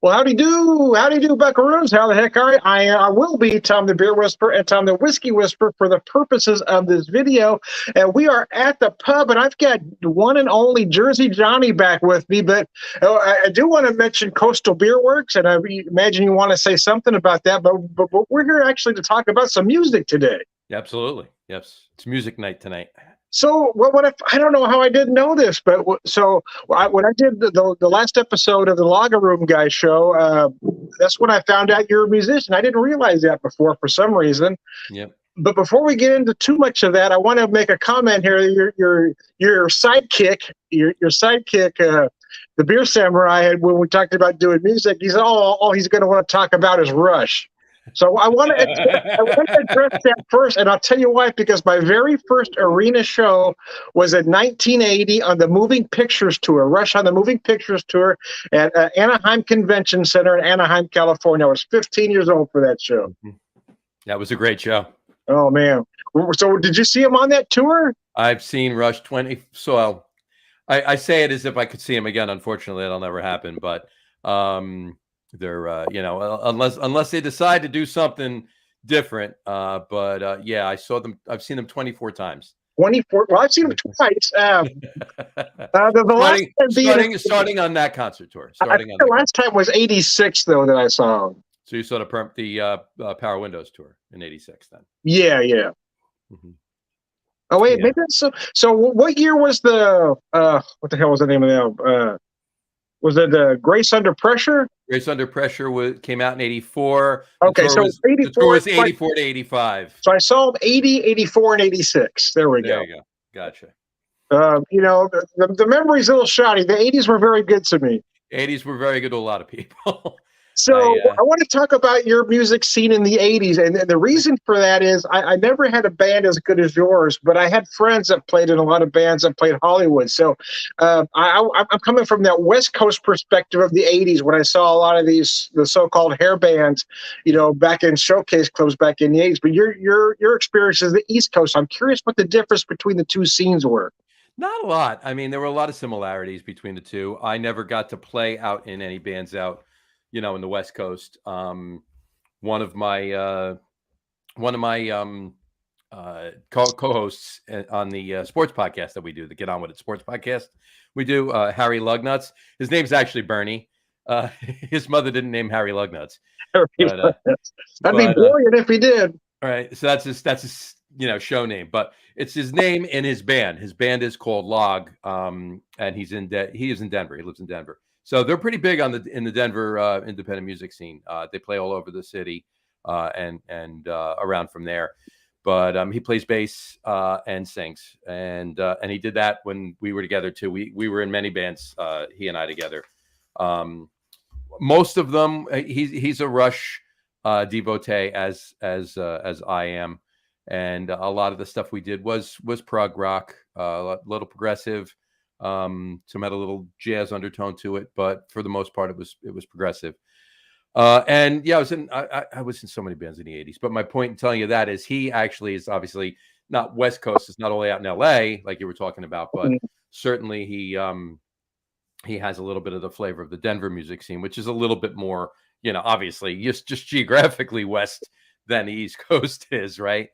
Well, howdy do, Buckaroos. How the heck are you? I will be Tom the Beer Whisperer and Tom the Whiskey Whisperer for the purposes of this video. And we are at the pub, and I've got one and only Jersey Johnny back with me. But I do want to mention Coastal Beer Works, and I imagine you want to say something about that. But we're here actually to talk about some music today. Absolutely. Yes. It's music night tonight. So what if I don't know how I didn't know this, but when I did the last episode of the Lager Room Guy show, that's when I found out you're a musician. I didn't realize that before for some reason. Yep. But before we get into too much of that, I want to make a comment here. Your sidekick, the Beer Samurai, when we talked about doing music, he's all he's going to want to talk about is Rush. So I want to address that first, and I'll tell you why. Because my very first arena show was in 1980 on the Moving Pictures Tour, Rush on the Moving Pictures Tour at Anaheim Convention Center in Anaheim, California. I was 15 years old for that show. That was a great show. Oh, man. So did you see him on that tour? I've seen Rush 20. So I say it as if I could see him again. Unfortunately, that'll never happen. But they're unless they decide to do something different. Yeah, I saw them. I've seen them 24 times. 24. Well, I've seen them twice. Starting on that concert tour. The last time was 86 though that I saw him. So you saw the Power Windows tour in 86 then. Yeah. Mm-hmm. Oh wait, maybe that's so what year was the what the hell was the name of that? Was it Grace Under Pressure? Grace Under Pressure came out in 84. Okay, so the tour was 84 to 85. So I saw them 80, 84, and 86. There we go. There you go. Gotcha. The memory's a little shoddy. The 80s were very good to me. 80s were very good to a lot of people. So I want to talk about your music scene in the 80s. And the reason for that is I never had a band as good as yours, but I had friends that played in a lot of bands that played Hollywood. So I'm coming from that West Coast perspective of the 80s when I saw a lot of the so-called hair bands, back in showcase clubs back in the 80s. But your experience is the East Coast. I'm curious what the difference between the two scenes were. Not a lot. I mean, there were a lot of similarities between the two. I never got to play out in any bands out in the West Coast. One of my co-hosts on the sports podcast that we do, the Get On With It sports podcast, we do, Harry Lugnuts. His name's actually Bernie. His mother didn't name Harry Lugnuts. That'd be brilliant if he did. All right, so that's his show name, but it's his name in his band. His band is called Log, and he is in Denver. He lives in Denver. So they're pretty big in the Denver independent music scene. They play all over the city and around from there. But he plays bass and sings, and he did that when we were together too. We were in many bands, he and I together. Most of them, he's a Rush devotee as I am, and a lot of the stuff we did was prog rock, a little progressive. Some had a little jazz undertone to it, but for the most part, it was progressive. And yeah, I was in so many bands in the 80s. But my point in telling you that is he actually is obviously not West Coast. It's not only out in LA like you were talking about, but certainly he has a little bit of the flavor of the Denver music scene, which is a little bit more, obviously just geographically west than the East Coast is, right?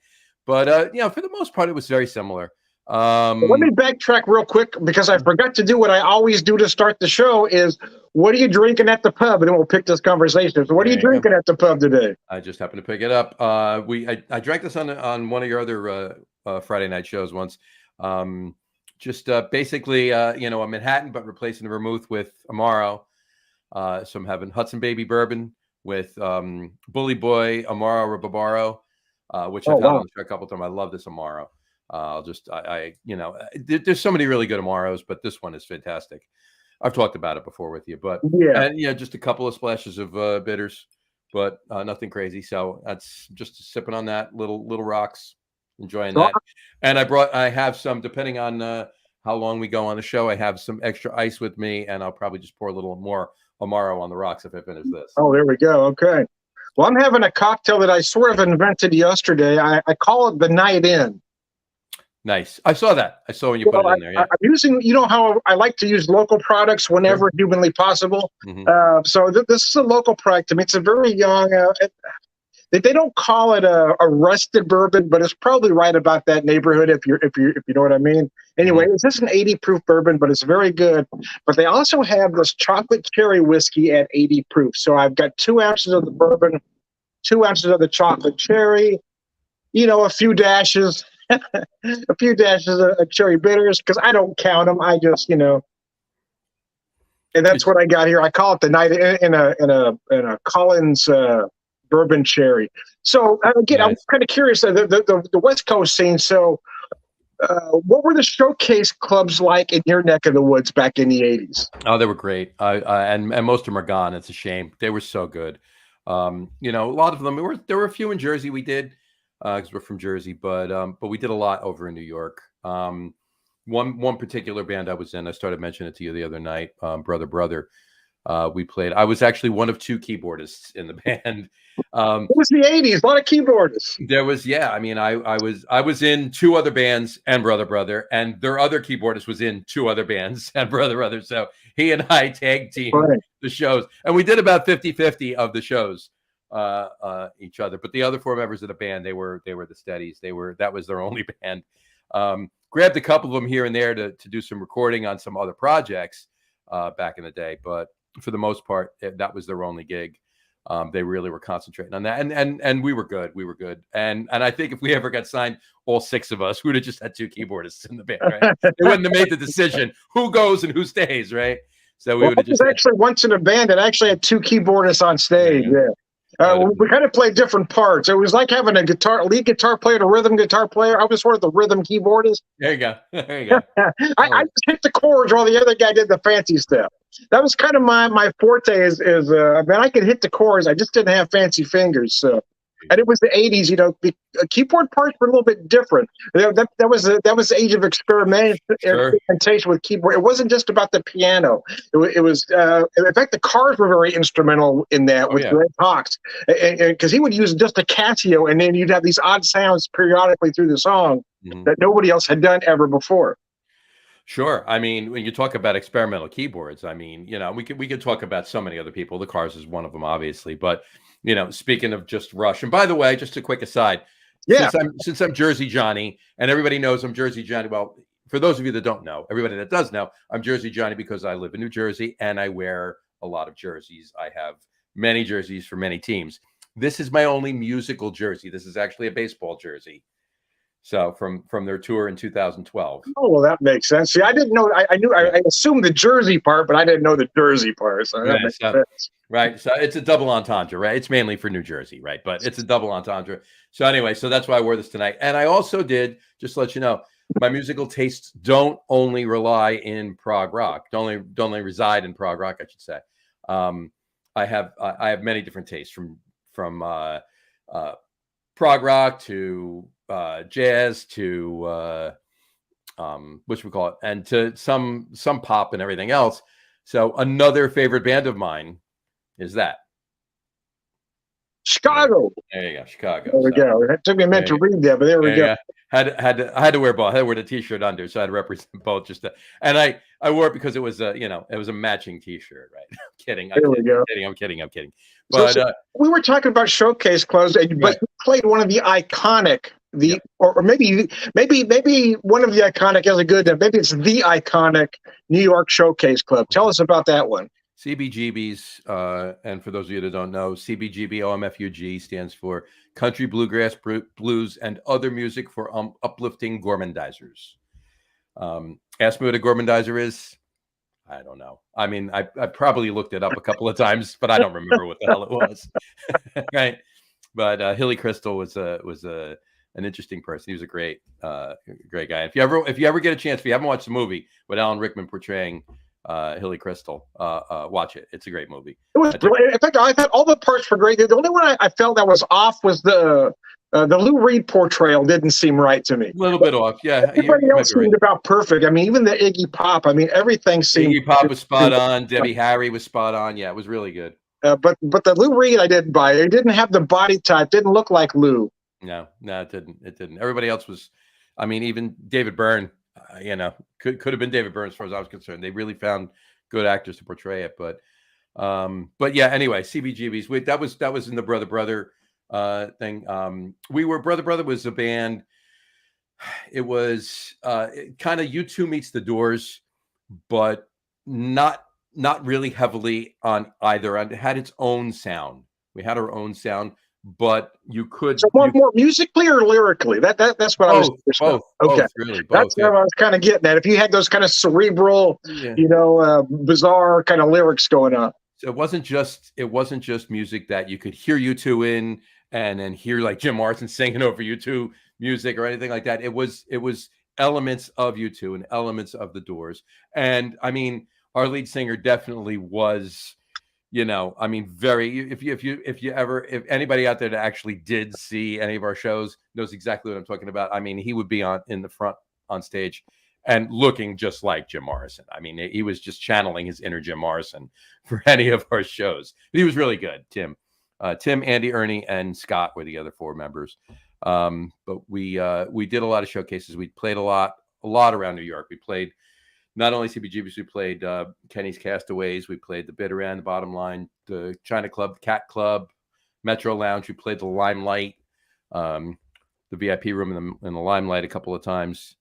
But for the most part, it was very similar. Let me backtrack real quick because I forgot to do what I always do to start the show is what are you drinking at the pub? And then we'll pick this conversation. So what are you drinking at the pub today? I just happened to pick it up. I drank this on one of your other Friday night shows once. Basically, a Manhattan, but replacing the vermouth with Amaro. So I'm having Hudson Baby Bourbon with Bully Boy Amaro Rabarbaro, which I've had on the show a couple of times. I love this Amaro. There's so many really good Amaros, but this one is fantastic. I've talked about it before with you, but just a couple of splashes of bitters, but nothing crazy. So that's just sipping on that little rocks, enjoying that. And I have some, depending on how long we go on the show, I have some extra ice with me, and I'll probably just pour a little more Amaro on the rocks if I finish this. Oh, there we go. Okay. Well, I'm having a cocktail that I sort of invented yesterday. I call it the Night In. Nice. I saw that. I saw when you put it in there. Yeah. I'm using, you know how I like to use local products whenever Sure. humanly possible. Mhm. So this is a local product to me. It's a very young. They don't call it a rusted bourbon, but it's probably right about that neighborhood if you know what I mean. Anyway, Mhm. it's just an 80 proof bourbon, but it's very good. But they also have this chocolate cherry whiskey at 80 proof. So I've got 2 ounces of the bourbon, 2 ounces of the chocolate cherry, you know, a few dashes, a few dashes of cherry bitters because I don't count them. I just, you know, and that's It's what I got here. I call it the night in a Collins bourbon cherry. So again, I'm nice. kind of curious the West Coast scene. So what were the showcase clubs like in your neck of the woods back in the '80s? Oh, they were great. And most of them are gone. It's a shame. They were so good. You know, a lot of them there were a few in Jersey we did because we're from Jersey, but we did a lot over in New York. One particular band I was in, I started mentioning it to you the other night, Brother Brother. We played. I was actually one of two keyboardists in the band. It was the '80s. A lot of keyboardists. There was, yeah. I mean, I was in two other bands and Brother Brother, and their other keyboardist was in two other bands and Brother Brother. So he and I tag teamed Right. the shows, and we did about 50-50 of the shows each other. But the other four members of the band, they were the steadies. That was their only band. Grabbed a couple of them here and there to do some recording on some other projects back in the day, but for the most part, that was their only gig. They really were concentrating on that, and we were good. We were good, and I think if we ever got signed, all six of us, we'd have just had two keyboardists in the band, right? They wouldn't have made the decision who goes and who stays, right? So we Well, would I have was just had, actually once in a band that actually had two keyboardists on stage. yeah, Yeah. that would have We been, kind of played different parts. It was like having a lead guitar player, and a rhythm guitar player. I was sort of the rhythm keyboardist. there you go, there you go. I just hit the chords while the other guy did the fancy stuff. That was kind of my forte. I mean, I could hit the chords. I just didn't have fancy fingers. So, and it was the '80s. You know, the keyboard parts were a little bit different. That was the age of Sure. experimentation with keyboard. It wasn't just about the piano. It was in fact the Cars were very instrumental in that Oh with yeah. Red Hawks because he would use just a Casio, and then you'd have these odd sounds periodically through the song Mhm. that nobody else had done ever before. Sure. I mean, when you talk about experimental keyboards, I mean, you know, we could talk about so many other people. The Cars is one of them, obviously. But you know, speaking of just Rush, and by the way, just a quick aside, Yeah. since I'm Jersey Johnny, and everybody knows I'm Jersey Johnny. Well, for those of you that don't know, everybody that does know, I'm Jersey Johnny because I live in New Jersey and I wear a lot of jerseys. I have many jerseys for many teams. This is my only musical jersey. This is actually a baseball jersey. So from their tour in 2012. Oh, well, that makes sense. See, I didn't know. I assumed the Jersey part, but I didn't know the Jersey part. So that Yeah, makes so sense. right. So it's a double entendre, right? It's mainly for New Jersey, right? But it's a double entendre. So anyway, so that's why I wore this tonight. And I also did, just to let you know, my musical tastes don't only rely in prog rock, don't only reside in prog rock, I should say. Um, I have many different tastes from prog rock to jazz to what should we call it, and to some pop and everything else. So another favorite band of mine is that. Chicago. There you go, Chicago. There we So go. It took me a minute there to you read that, but there go. we There you go. go. I had to wear both. I had to wear the t-shirt under, so I had to represent both. And I wore it because it was a matching t-shirt, right? I'm kidding. There we go. I'm kidding. So, But we were talking about showcase clothes, but right. you played one of the iconic, Yep. or maybe one of the iconic is a good. Maybe it's the iconic New York Showcase Club. Tell us about that one. CBGB's, and for those of you that don't know, CBGB OMFUG stands for Country Bluegrass Blues and Other Music for Uplifting Gormandizers. Ask me what a gormandizer is. I don't know. I mean, I probably looked it up a couple of times, but I don't remember what the hell it was. Right? But Hilly Crystal was an interesting person. He was a great guy. If you ever get a chance, if you haven't watched the movie with Alan Rickman portraying Hilly Crystal, watch it. It's a great movie. It was brilliant. In fact, I thought all the parts were great. The only one I felt that was off was the Lou Reed portrayal didn't seem right to me. A little bit off, yeah. Everybody else seemed about perfect. I mean, even the Iggy Pop. I mean, everything seemed. Iggy Pop was spot on. Debbie Harry was spot on. Yeah, it was really good. But the Lou Reed I didn't buy. It didn't have the body type. Didn't look like Lou. No, it didn't. Everybody else was I mean, even David Byrne, you know, could have been David Byrne as far as I was concerned. They really found good actors to portray it. But yeah. Anyway, CBGBs. That was in the Brother thing. We were Brother was a band. It was kind of U2 meets the Doors, but not really heavily on either. It had its own sound. We had our own sound, but you could So more musically or lyrically? That's what I was curious about. Okay, really, that's what I was kind of getting at. If you had those kind of cerebral, Yeah. bizarre kind of lyrics going on. So it wasn't just music that you could hear U2 in and then hear like Jim Morrison singing over U2 music or anything like that. It was elements of U2 and elements of the Doors. And I mean, our lead singer definitely was, I mean, very, if anybody out there that actually did see any of our shows knows exactly what I'm talking about. I mean, he would be in the front on stage and looking just like Jim Morrison. I mean, he was just channeling his inner Jim Morrison for any of our shows. He was really good. Tim, Andy, Ernie, and Scott were the other four members. But we did a lot of showcases. We played a lot around New York. We played not only CBGBs, we played Kenny's Castaways. We played the Bitter End, the Bottom Line, the China Club, Cat Club, Metro Lounge. We played the Limelight, the VIP room in the Limelight a couple of times.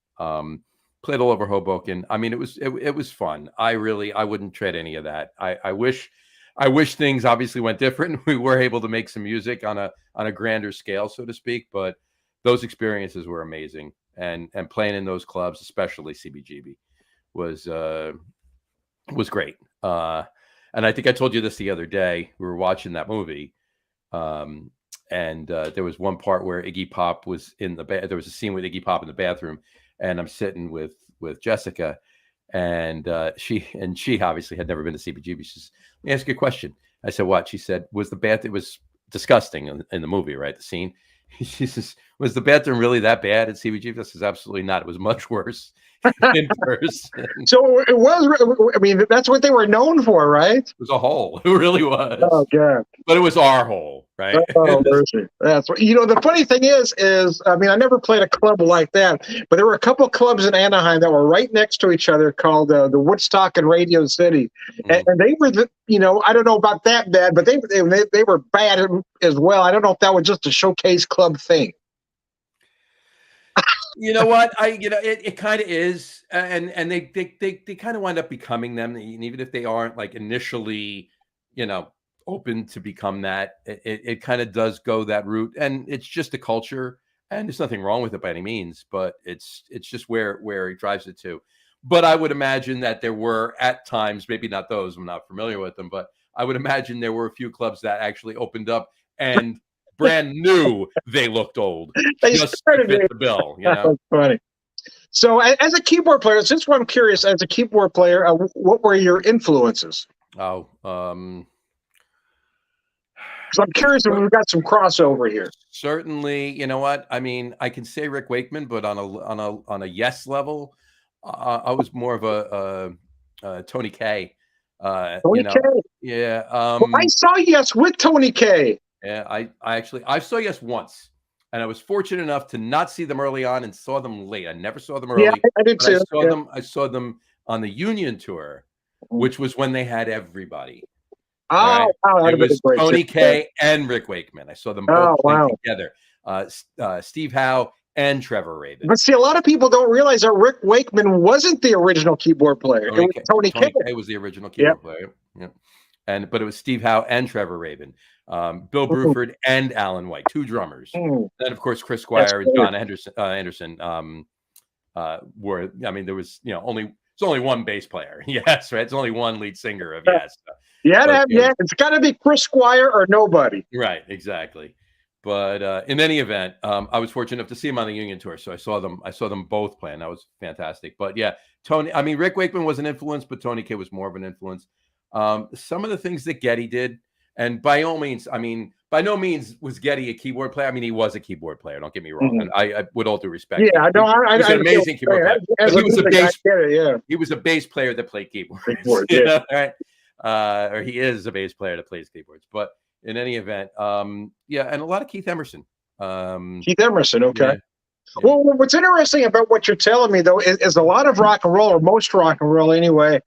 Played all over Hoboken. I mean, it was fun. I wouldn't trade any of that. I wish things obviously went different. We were able to make some music on a grander scale, so to speak. But those experiences were amazing, and playing in those clubs, especially CBGB, was great. And I think I told you this the other day. We were watching that movie, and there was one part where Iggy Pop was in there was a scene with Iggy Pop in the bathroom, and I'm sitting with Jessica, and she obviously had never been to CBGB. She says, "Let me ask you a question." I said, "What?" She said, it was disgusting in the movie, right? The scene. She says, "Was the bathroom really that bad at CBGB?" I says, "Absolutely not. It was much worse in person." So it was. I mean, that's what they were known for, right? It was a hole. It really was. Oh God! But it was our hole, right? Oh mercy! That's what, the funny thing is I mean, I never played a club like that, but there were a couple clubs in Anaheim that were right next to each other called the Woodstock and Radio City, and they were I don't know about that bad, but they were bad as well. I don't know if that was just a showcase club thing. You know what? It kind of is, and they kind of wind up becoming them, and even if they aren't like initially, open to become that, it kind of does go that route, and it's just a culture, and there's nothing wrong with it by any means, but it's just where it drives it to. But I would imagine that there were at times, maybe not those, I'm not familiar with them, but I would imagine there were a few clubs that actually opened up and brand new, they looked old. They just started fit the bill, That's funny. So, as a keyboard player, since I'm curious, as a keyboard player, what were your influences? Oh, So I'm curious if we've got some crossover here. Certainly, you know what? I mean, I can say Rick Wakeman, but on a yes level, I was more of a Tony Kaye. Tony Kaye. Yeah. I saw Yes with Tony Kaye. Yeah, I saw Yes once, and I was fortunate enough to not see them early on and saw them late. I never saw them early. Yeah, I did too. I saw them on the Union tour, which was when they had everybody. Oh, right? Wow, it was Tony Kaye and Rick Wakeman. I saw them both together. Steve Howe and Trevor Rabin. But see, a lot of people don't realize that Rick Wakeman wasn't the original keyboard player. Tony Kaye was the original keyboard player. Yeah. But it was Steve Howe and Trevor Rabin, Bill Bruford and Alan White, two drummers. Then of course Chris Squire and John Anderson were. I mean, there was only one bass player. Yes, right. It's only one lead singer of Yes. It's got to be Chris Squire or nobody. Right, exactly. But in any event, I was fortunate enough to see him on the Union tour, so I saw them both playing. That was fantastic. But yeah, Rick Wakeman was an influence, but Tony Kaye was more of an influence. Some of the things that Geddy did, and by no means was Geddy a keyboard player. I mean, he was a keyboard player. Don't get me wrong. And I with all due respect, yeah, I know. He was an amazing keyboard player. He was a bass. Yeah, he was a bass player that played keyboards. Right? Or he is a bass player that plays keyboards. But in any event, and a lot of Keith Emerson. Keith Emerson, okay. Yeah. Well, what's interesting about what you're telling me, though, is a lot of rock and roll, or most rock and roll anyway,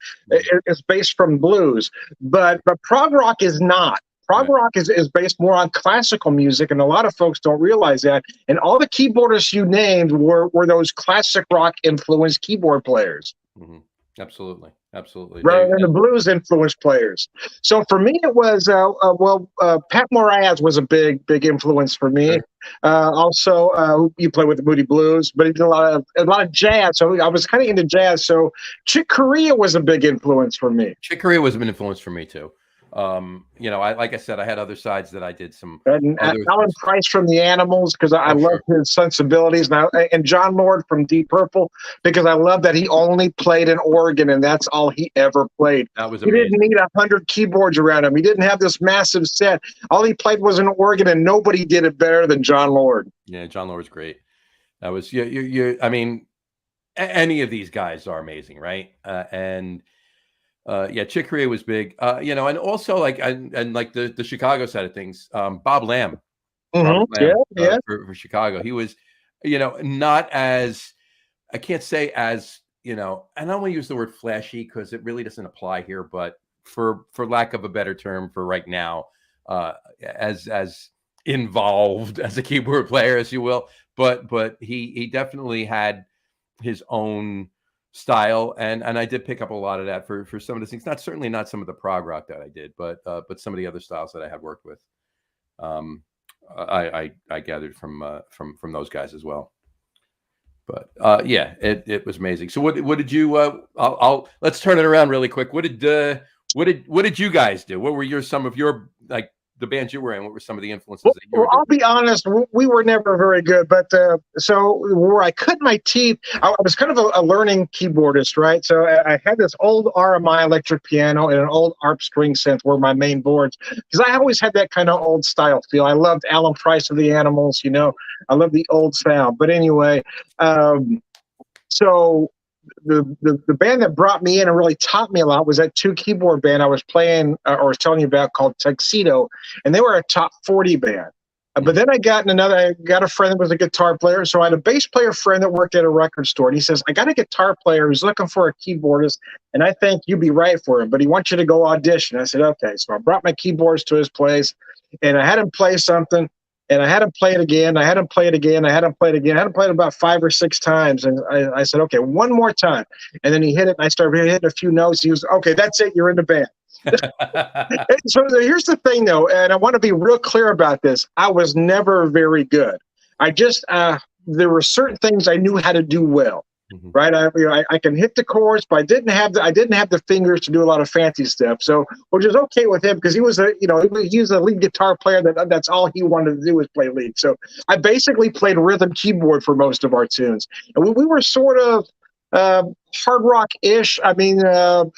is based from blues. But prog rock is not. Prog Right. rock is based more on classical music, and a lot of folks don't realize that. And all the keyboardists you named were those classic rock influenced keyboard players, Hmm. Absolutely. Absolutely. rather than the blues influenced players. So for me, it was Pat Moraz was a big influence for me. Sure. Also, you play with the Moody Blues, but he did a lot of jazz. So I was kind of into jazz. So Chick Corea was a big influence for me. Chick Corea was an influence for me too. You know, like I said, I had other sides that I did some And other Alan Price from the Animals, because I Oh, love sure. his sensibilities, and John Lord from Deep Purple, because I love that he only played an organ and that's all he ever played. That was He didn't amazing. need 100 keyboards around him. He didn't have this massive set. All he played was an organ, and nobody did it better than John Lord. Yeah, John Lord was great. That was you. I mean, any of these guys are amazing, right? Yeah, Chick Corea was big. You know, and also like and like the Chicago side of things, Bob Lamb, Robert Yeah, Lamb, yeah. for Chicago. He was, you know, not as I can't say as, you know, and I don't want to use the word flashy because it really doesn't apply here, but for lack of a better term for right now, as involved as a keyboard player as you will, but he definitely had his own style, and I did pick up a lot of that for some of the things. Not certainly not some of the prog rock that I did, but some of the other styles that I had worked with. Um, I gathered from those guys as well. But yeah, it was amazing. So what did you? I'll let's turn it around really quick. What did you guys do? What were some of your like the bands you were in? What were some of the influences that you Well, were I'll doing? be honest, we were never very good. But so where I cut my teeth, I was kind of a learning keyboardist, right? So I had this old RMI electric piano and an old ARP string synth were my main boards, because I always had that kind of old style feel. I loved Alan Price of the Animals, you know, I love the old sound. But anyway, um, so the band that brought me in and really taught me a lot was that two keyboard band I was playing or was telling you about called Tuxedo, and they were a top 40 band. But then I got a friend that was a guitar player. So I had a bass player friend that worked at a record store, and he says, I got a guitar player who's looking for a keyboardist, and I think you'd be right for him, but he wants you to go audition. I said, okay. So I brought my keyboards to his place, and I had him play something, and I had him play it again. I had him play it again. I had him play it again. I had him play it about 5 or 6 times. And I said, okay, one more time. And then he hit it, and I started hitting a few notes. He was, okay, that's it. You're in the band. So here's the thing, though, and I want to be real clear about this. I was never very good. I just, there were certain things I knew how to do well. Mhm. Right, I can hit the chords, but I didn't have the fingers to do a lot of fancy stuff. So, which is okay with him because he was a lead guitar player that's all he wanted to do was play lead. So I basically played rhythm keyboard for most of our tunes, and we were sort of hard rock-ish. I mean,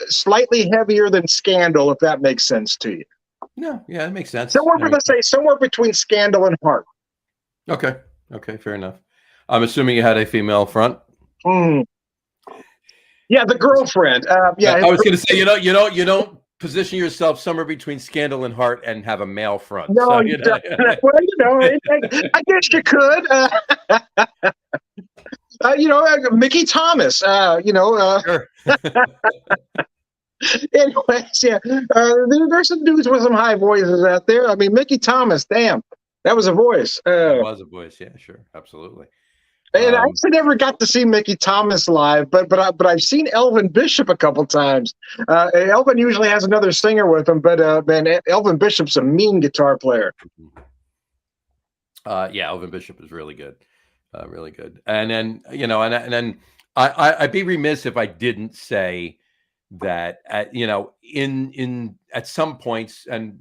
slightly heavier than Scandal, if that makes sense to you. No, yeah, that makes sense. Somewhere between Scandal and Heart. Okay, fair enough. I'm assuming you had a female front. Yeah, the girlfriend. Yeah, I was going to say, you don't position yourself somewhere between Scandal and Heart and have a male front. No, So, you don't. Well, I guess you could. Mickey Thomas. Sure. Anyways, yeah. There's some dudes with some high voices out there. I mean, Mickey Thomas. Damn, that was a voice. That was a voice. Yeah, sure, absolutely. And I actually never got to see Mickey Thomas live, but I've seen Elvin Bishop a couple times. Elvin usually has another singer with him, but man, Elvin Bishop's a mean guitar player. Yeah, Elvin Bishop is really good, really good. And then and then I'd be remiss if I didn't say that at some points, and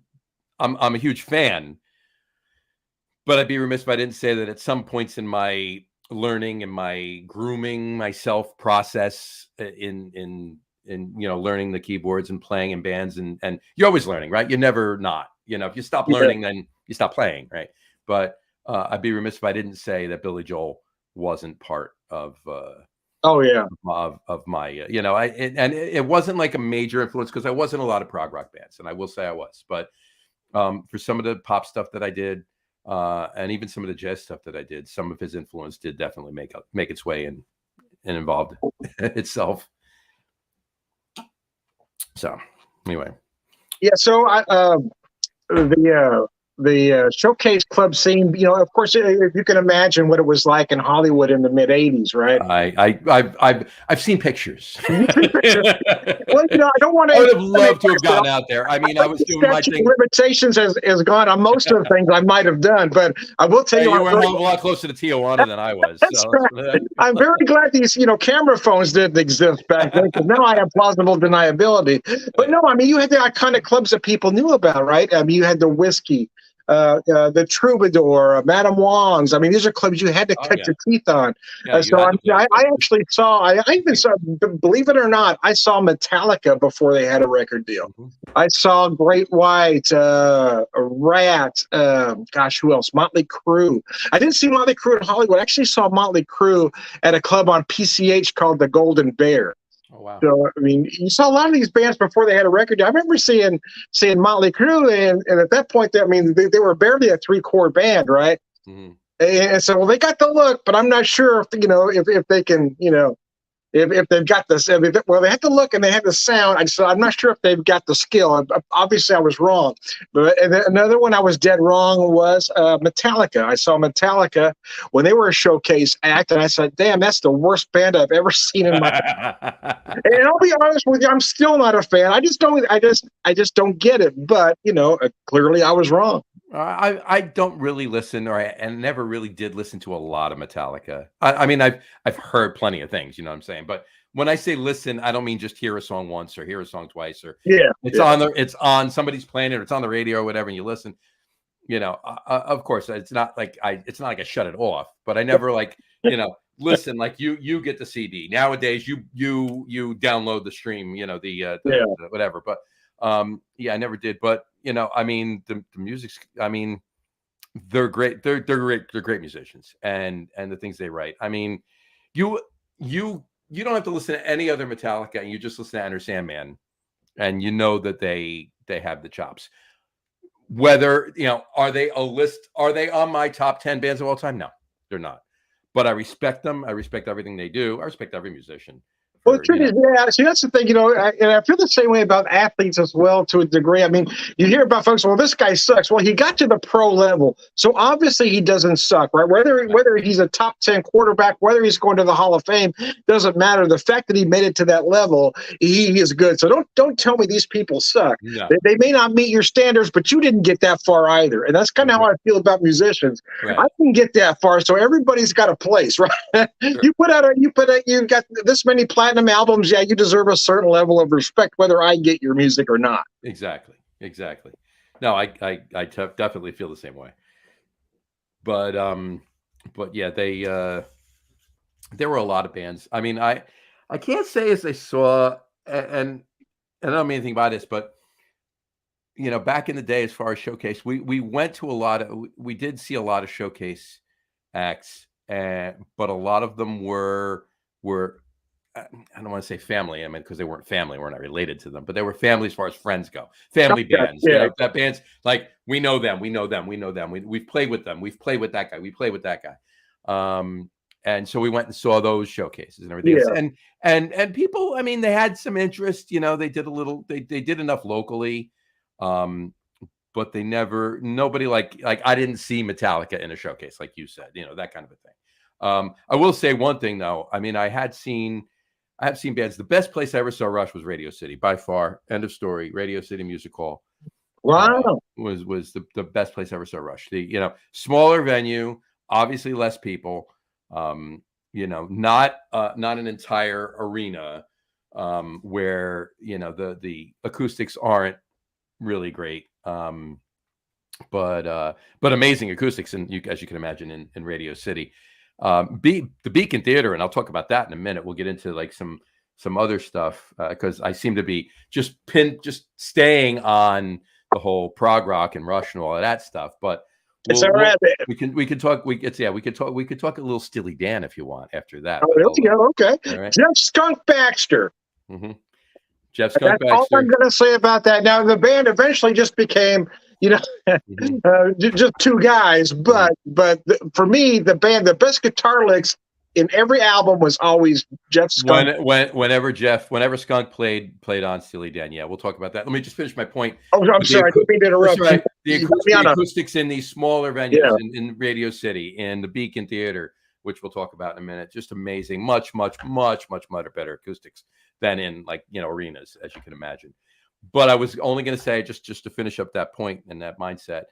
I'm a huge fan, but I'd be remiss if I didn't say that at some points in my learning and my grooming myself process in learning the keyboards and playing in bands, and you're always learning, right? You're never not, if you stop learning, then you stop playing, right? But I'd be remiss if I didn't say that Billy Joel wasn't part of oh yeah of my it wasn't like a major influence because I wasn't a lot of prog rock bands, and I will say I was, but for some of the pop stuff that I did, and even some of the jazz stuff that I did, some of his influence did definitely make its way and involved itself. So anyway, Yeah. So the showcase club scene, you know, of course, if you can imagine what it was like in Hollywood in the mid '80s, right? I've seen pictures. Well, you know, I don't want to. I would have loved to have gone out there. I mean, I was doing my thing. Limitations has gone on most of the things I might have done, but I will tell Hey, you, you were a lot closer to Tijuana than I was. That's So. right. I'm very glad these, you know, camera phones didn't exist back then, because now I have plausible deniability. But no, I mean, you had the iconic clubs that people knew about, right? I mean, you had the Whiskey, the Troubadour, Madame Wong's. I mean, these are clubs you had to cut your teeth on. Yeah, So I actually saw, I even saw, believe it or not, I saw Metallica before they had a record deal. I saw Great White, Rat, gosh, who else? Motley Crue. I didn't see Motley Crue in Hollywood. I actually saw Motley Crue at a club on PCH called the Golden Bear. Oh, wow. So, I mean, you saw a lot of these bands before they had a record deal. I remember seeing Motley Crue, and at that point, I mean, they were barely a 3-chord band, right? And so, well, they got the look, but I'm not sure if, you know, if they can, you know, if they've got this. Well, they had the look and they had the sound. I'm not sure if they've got the skill. Obviously, I was wrong. But another one I was dead wrong was Metallica. I saw Metallica when they were a showcase act, and I said, "Damn, that's the worst band I've ever seen in my life." And I'll be honest with you, I'm still not a fan. I just don't get it. But you know, clearly I was wrong. I don't really listen, and never really did listen to a lot of Metallica. I mean, I've heard plenty of things, you know what I'm saying? But when I say listen, I don't mean just hear a song once or hear a song twice, or it's on somebody's playing it, or it's on the radio or whatever, and you listen. You know, of course, it's not like I shut it off, but I never like, you know, listen, like you get the CD nowadays. You download the stream, you know, the whatever. But I never did. But you know, I mean, the music's, I mean, they're great. They're great musicians, and the things they write. I mean, you don't have to listen to any other Metallica, and you just listen to Enter Sandman, and you know that they have the chops. Whether, you know, are they on my top 10 bands of all time? No, they're not. But I respect them. I respect everything they do. I respect every musician. Well, the truth is, see, that's the thing, you know, and I feel the same way about athletes as well, to a degree. I mean, you hear about folks, well, this guy sucks. Well, he got to the pro level, so obviously he doesn't suck, right? Whether he's a top 10 quarterback, whether he's going to the Hall of Fame, doesn't matter. The fact that he made it to that level, he is good. So don't tell me these people suck. No. They may not meet your standards, but you didn't get that far either. And that's kind of how I feel about musicians. Right. I didn't get that far, so everybody's got a place, right? Sure. You got this many platinum albums, you deserve a certain level of respect, whether I get your music or not. Exactly. No, I definitely feel the same way. But yeah, there were a lot of bands. I mean, I can't say as I saw, and I don't mean anything about this, but you know, back in the day, as far as showcase, we went to we did see a lot of showcase acts, but a lot of them were. I don't want to say family. I mean, because they weren't family, we're not related to them, but they were family as far as friends go. Family bands, you know, that bands like we know them. We've played with them. We've played with that guy. We played with that guy. And so we went and saw those showcases and everything. Yeah. And people, I mean, they had some interest. You know, they did they did enough locally, but nobody like I didn't see Metallica in a showcase like you said. You know, that kind of a thing. I will say one thing though. I mean, I have seen bands. The best place I ever saw Rush was Radio City, by far. End of story. Radio City Music Hall. Wow. Was the best place I ever saw Rush. You know, smaller venue, obviously less people. You know, not an entire arena where, you know, the acoustics aren't really great. But amazing acoustics, and as you can imagine, in Radio City. The Beacon Theater, and I'll talk about that in a minute. We'll get into like some other stuff because I seem to be just staying on the whole prog rock and Rush and all of that stuff. But we could talk a little Steely Dan if you want after that. Oh, okay. Right. Jeff Skunk Baxter. Mm-hmm. Jeff Skunk Baxter. That's all I'm going to say about that. Now the band eventually just became, you know, Mhm. just two guys. Mhm. For me, the best guitar licks in every album was always Jeff Skunk. Whenever Skunk played on Steely Dan. Yeah, we'll talk about that. Let me just finish my point. Oh, I'm But the sorry, I acou didn't mean to That's interrupt. right. You got me The on a acoustics in these smaller venues yeah. in Radio City, in the Beacon Theater, which we'll talk about in a minute, just amazing. Much, much, much, much, much better acoustics than in, like, arenas, as you can imagine. But I was only gonna say, just to finish up that point and that mindset,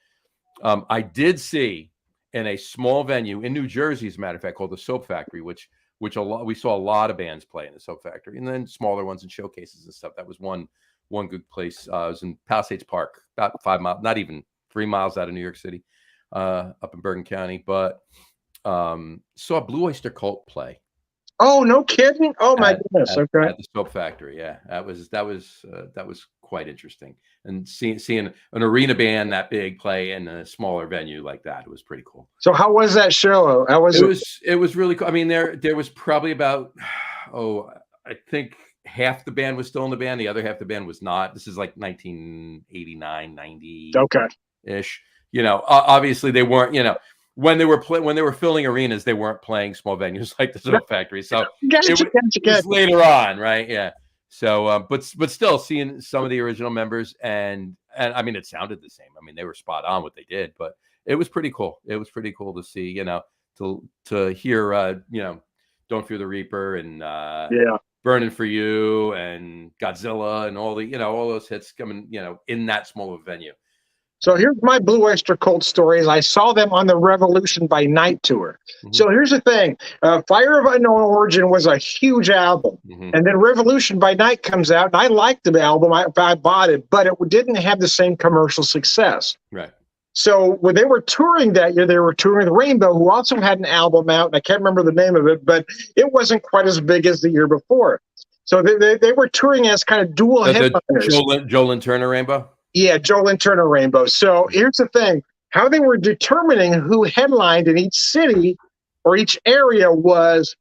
I did see in a small venue in New Jersey, as a matter of fact, called the Soap Factory, which we saw a lot of bands play in the Soap Factory, and then smaller ones and showcases and stuff. That was one good place. It was in Palisades Park, about 5 miles, not even 3 miles out of New York City, up in Bergen County. But saw Blue Oyster Cult play Oh, no kidding. Oh my at goodness. Okay. the Soap Factory. Yeah, that was quite interesting. And seeing an arena band that big play in a smaller venue like that, it was pretty cool. So how was that show? How was It it? was really cool. I mean, there was probably about, I think half the band was still in the band, the other half of the band was not. This is like 1989, 90 Okay. ish. Obviously they weren't. When they were filling arenas, they weren't playing small venues like the Soap Factory. So Gotcha, it gotcha, was gotcha. later on, right? Yeah. So, but still seeing some of the original members, and I mean, it sounded the same. I mean, they were spot on what they did, but it was pretty cool. It was pretty cool to see, to hear, Don't Fear the Reaper and Yeah. Burning for You and Godzilla and all those hits coming, in that small of a venue. So here's my Blue Oyster Cult stories. I saw them on the Revolution by Night tour. Mhm. So here's the thing: Fire of Unknown Origin was a huge album, Mhm. and then Revolution by Night comes out, and I liked the album. I bought it, but it didn't have the same commercial success. Right. So when they were touring that year, they were touring with Rainbow, who also had an album out, and I can't remember the name of it, but it wasn't quite as big as the year before. So they were touring as kind of dual The headliners. Joe Lynn Turner Rainbow. Yeah, Joe Lynn Turner Rainbow. So here's the thing: how they were determining who headlined in each city or each area was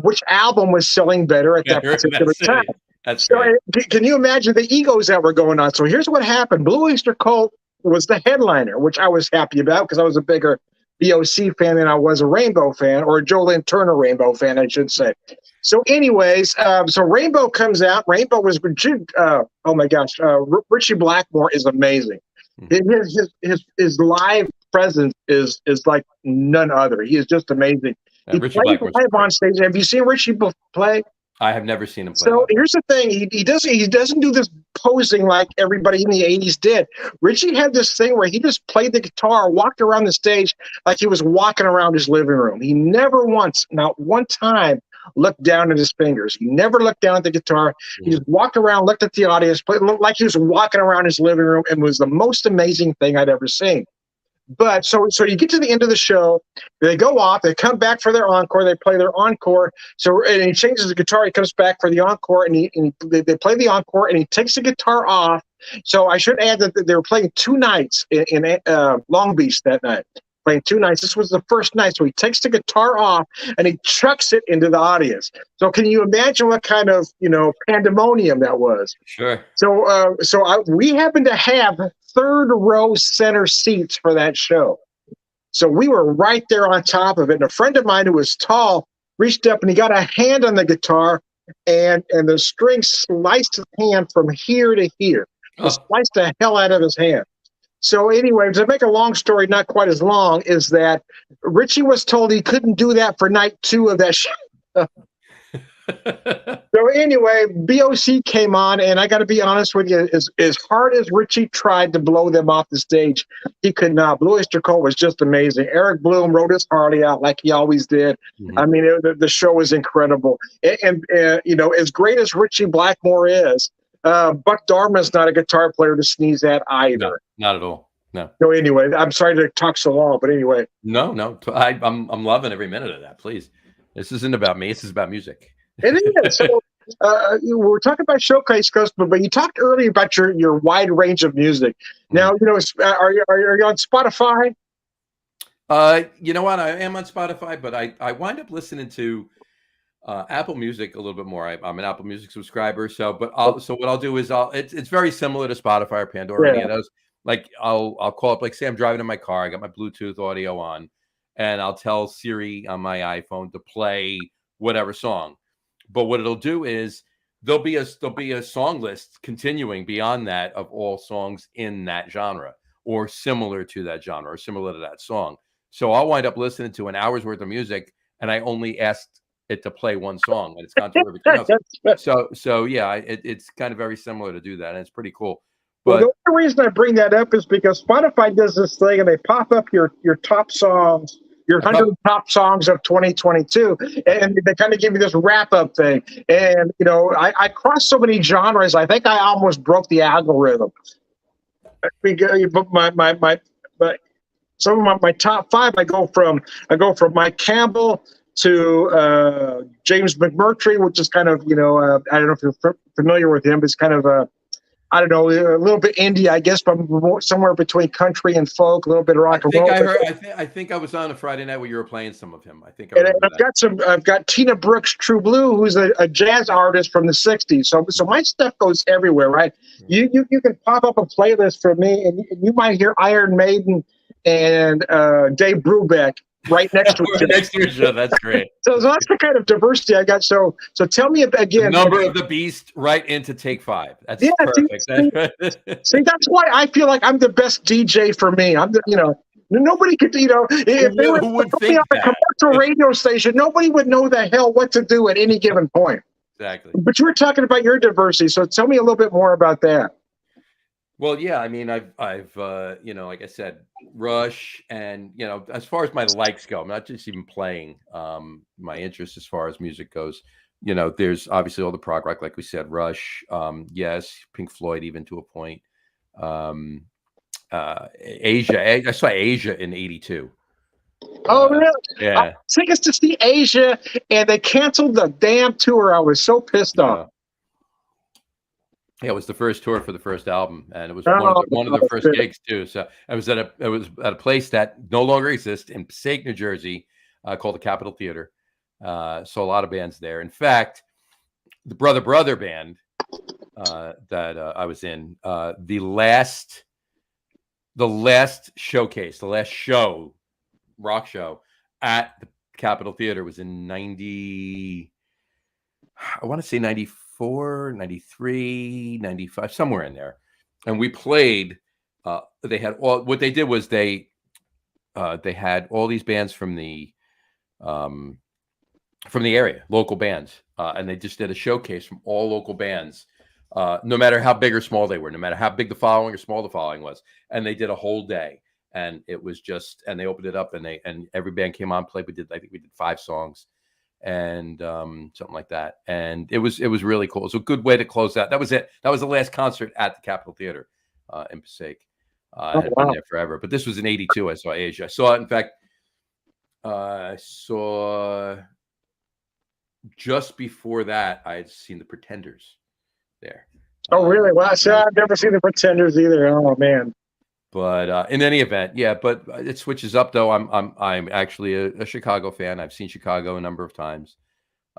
which album was selling better at that particular time. That's So great. can you imagine the egos that were going on? So here's what happened: Blue Oyster Cult was the headliner, which I was happy about because I was a bigger BOC fan than I was a Rainbow fan, or a Joe Lynn Turner Rainbow fan, I should say. So, anyways, so Rainbow comes out. Rainbow was, oh my gosh, Richie Blackmore is amazing. His live presence is like none other. He is just amazing. He Richie plays Blackmore's live on great. stage. Have you seen Richie play? I have never seen him play So live. here's the thing: he doesn't do this posing like everybody in the '80s did. Richie had this thing where he just played the guitar, walked around the stage like he was walking around his living room. He never once, not one time, looked down at his fingers. He never looked down at the guitar. He just walked around, looked at the audience, played like he was walking around his living room, and was the most amazing thing I'd ever seen. But so you get to the end of the show, they go off, they come back for their encore, they play their encore. So and he changes the guitar, he comes back for the encore, and they play the encore, and he takes the guitar off. So I should add that they were playing two nights in Long Beach that night. Playing two nights. This was the first night. So he takes the guitar off and he chucks it into the audience. So can you imagine what kind of pandemonium that was? Sure. So we happened to have third row center seats for that show. So we were right there on top of it. And a friend of mine who was tall reached up and he got a hand on the guitar, and the string sliced his hand from here to here. It sliced the hell out of his hand. So anyway, to make a long story not quite as long, is that Richie was told he couldn't do that for night 2 of that show. So anyway, BOC came on, and I got to be honest with you, as hard as Richie tried to blow them off the stage, he could not. Blue Oyster Cult was just amazing. Eric Bloom wrote his heart out like he always did. Mhm. I mean, the show was incredible. And as great as Richie Blackmore is, Buck Dharma's not a guitar player to sneeze at either. No, not at all. No. So anyway, I'm sorry to talk so long, but anyway. No. I'm loving every minute of that. Please, this isn't about me. This is about music. It is. So we're talking about Showcase Coast, but you talked earlier about your wide range of music. Now, are you on Spotify? You know what? I am on Spotify, but I wind up listening to Apple Music a little bit more. I'm an Apple Music subscriber, so what I'll do is it's very similar to Spotify or Pandora, any of those. Like I'll call up, like say I'm driving in my car, I got my Bluetooth audio on, and I'll tell Siri on my iPhone to play whatever song. But what it'll do is there'll be a song list continuing beyond that of all songs in that genre or similar to that genre or similar to that song. So I'll wind up listening to an hour's worth of music, and I only asked it to play one song, and it's gone through everything else. So yeah, it's kind of very similar to do that, and it's pretty cool. Well, But the only reason I bring that up is because Spotify does this thing, and they pop up your top songs, your 100 top songs of 2022, and they kind of give you this wrap up thing. And I crossed so many genres. I think I almost broke the algorithm. But some of my top five, I go from Mike Campbell to James McMurtry, which is kind of I don't know if you're familiar with him, but it's kind of I don't know, a little bit indie, I guess, but somewhere between country and folk, a little bit of rock and roll. I think I was on a Friday night where you were playing some of him. I think I've got Tina Brooks, True Blue, who's a jazz artist from the '60s. So my stuff goes everywhere, right? You can pop up a playlist for me, and you might hear Iron Maiden and Dave Brubeck right next to right next to your show. That's great. So that's the kind of diversity I got. So tell me again. The Number of the Beast right into Take Five. That's perfect. See, that's why I feel like I'm the best DJ for me. Nobody could, if they were on a commercial radio station, nobody would know the hell what to do at any given point. Exactly. But you were talking about your diversity, so tell me a little bit more about that. Well, yeah, I mean, I've like I said, Rush, and as far as my likes go, I'm not just even playing. My interest as far as music goes, there's obviously all the prog rock, like we said, Rush, yes, Pink Floyd, even to a point. Asia, I saw Asia in '82. Oh, really? Yeah. I took us to see Asia, and they canceled the damn tour. I was so pissed off. Yeah, it was the first tour for the first album, and it was one of the first gigs too. So it was at a place that no longer exists in Passaic, New Jersey, called the Capitol Theater. So a lot of bands there. In fact, the Brother band that I was in, the last showcase, the last rock show at the Capitol Theater was in I want to say 94, 93, 95, somewhere in there. And we played, they had what they did was they had all these bands from the area, local bands. And they just did a showcase from all local bands, no matter how big or small they were, no matter how big the following or small the following was. And they did a whole day, and it was and they opened it up, and every band came on, played. I think we did 5 songs and something like that. And it was really cool. It was a good way to close out. That was it. That was the last concert at the Capitol Theater in Passaic. I had been there forever, but this was in '82. I saw Asia. I saw it. In fact, I saw just before that, I had seen the Pretenders there. Oh, really? Well, I've never seen the Pretenders either. Oh, man. But in any event, yeah. But it switches up, though. I'm actually a Chicago fan. I've seen Chicago a number of times,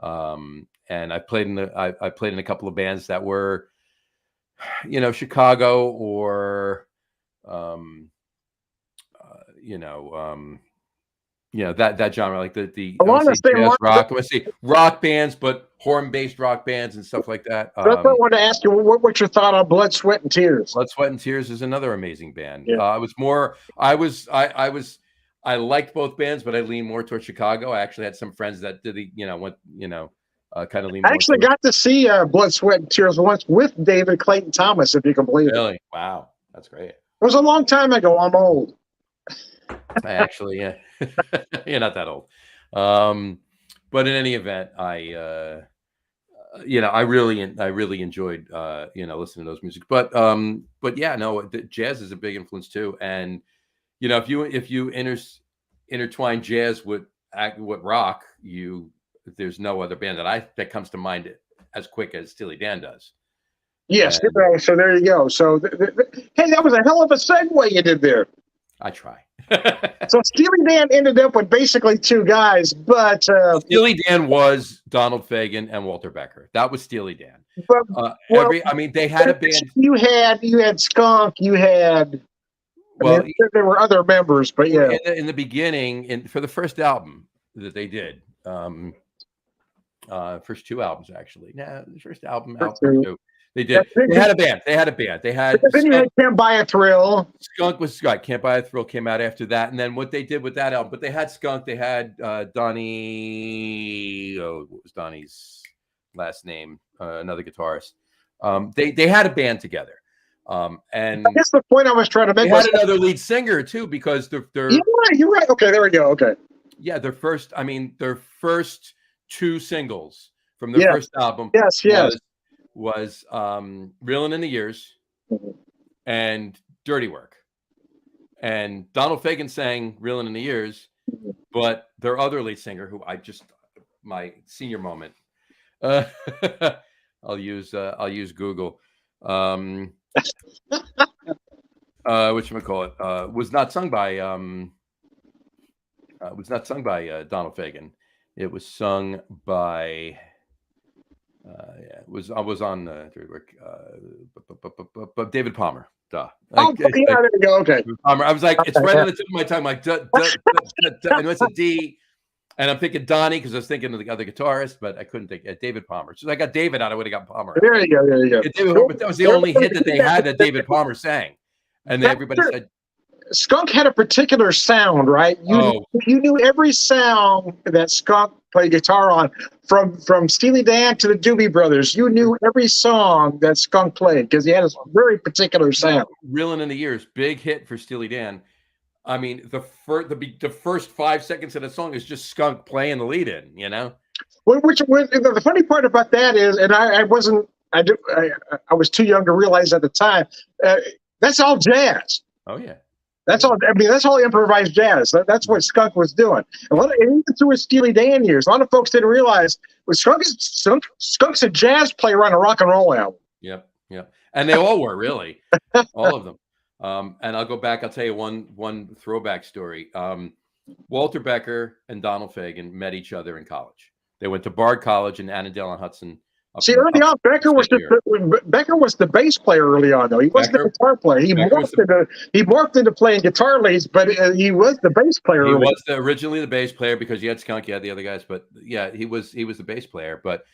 and I played in a couple of bands that were, Chicago or, that genre, like the jazz rock. I see rock bands, but horn-based rock bands and stuff like that. That's what I wanted to ask you. What's your thought on Blood, Sweat, and Tears? Blood, Sweat, and Tears is another amazing band. Yeah. I liked both bands, but I leaned more towards Chicago. I actually had some friends that did kind of lean. I actually got to see Blood, Sweat, and Tears once with David Clayton Thomas, if you can believe it. Really? Wow, that's great. It was a long time ago. I'm old. Actually, yeah. You're not that old. But in any event, I really enjoyed listening to those music. But yeah, no, jazz is a big influence too. And if you intertwine jazz with rock, there's no other band that comes to mind as quick as Steely Dan does. Yes. So there you go. So hey, that was a hell of a segue you did there. I try. So Steely Dan ended up with basically 2 guys, but Steely Dan was Donald Fagen and Walter Becker. That was Steely Dan. But they had a band. You had Skunk. You had I mean, well, there were other members, but yeah. in the beginning, for the first album that they did, first two albums actually. Nah, the first album, album two, they did. They had a band. They had a band. They had then you had Can't Buy a Thrill. Skunk was right. Can't Buy a Thrill came out after that, and then what they did with that album. But they had Skunk. They had Donnie. Oh, what was Donnie's last name? Another guitarist. They had a band together. And I guess the point I was trying to make they was had another lead singer too, because they're you're right. Okay, there we go. Okay. Yeah, their first two singles from their first album was Reelin' in the Years and Dirty Work. And Donald Fagen sang Reelin' in the Years, but their other lead singer, who my senior moment, I'll use Google, whatchamacallit, was not sung by Donald Fagen. It was sung by I was on Dirty Work, but David Palmer. Duh. There you go. Okay. Palmer. I was like, it's right on the tip of my tongue, like duh, and it's a D, and I'm thinking Donnie because I was thinking of the other guitarist, but I couldn't think David Palmer. So I got David out. I would have got Palmer. There you go. There you go. But that was the only hit that they had that David Palmer sang, and then everybody said. Skunk had a particular sound, right? You knew every sound that Skunk played guitar on, from Steely Dan to the Doobie Brothers. You knew every song that Skunk played because he had a very particular sound. Reelin' in the Years, big hit for Steely Dan. I mean, the first 5 seconds of the song is just Skunk playing the lead in, you know. The funny part about that is, and I was too young to realize at the time, that's all jazz. Oh yeah. That's all. I mean, that's all improvised jazz. That's what Skunk was doing. And even through his Steely Dan years, a lot of folks didn't realize Skunk's a jazz player on a rock and roll album. Yep. And they all were, really, all of them. And I'll go back. I'll tell you one throwback story. Walter Becker and Donald Fagen met each other in college. They went to Bard College in Annandale-on-Hudson. See, early on, Becker was the bass player early on, though. He wasn't the guitar player. He morphed into playing guitar leads, but he was the bass player. He was originally the bass player because you had Skunk, you had the other guys, but yeah, he was the bass player. But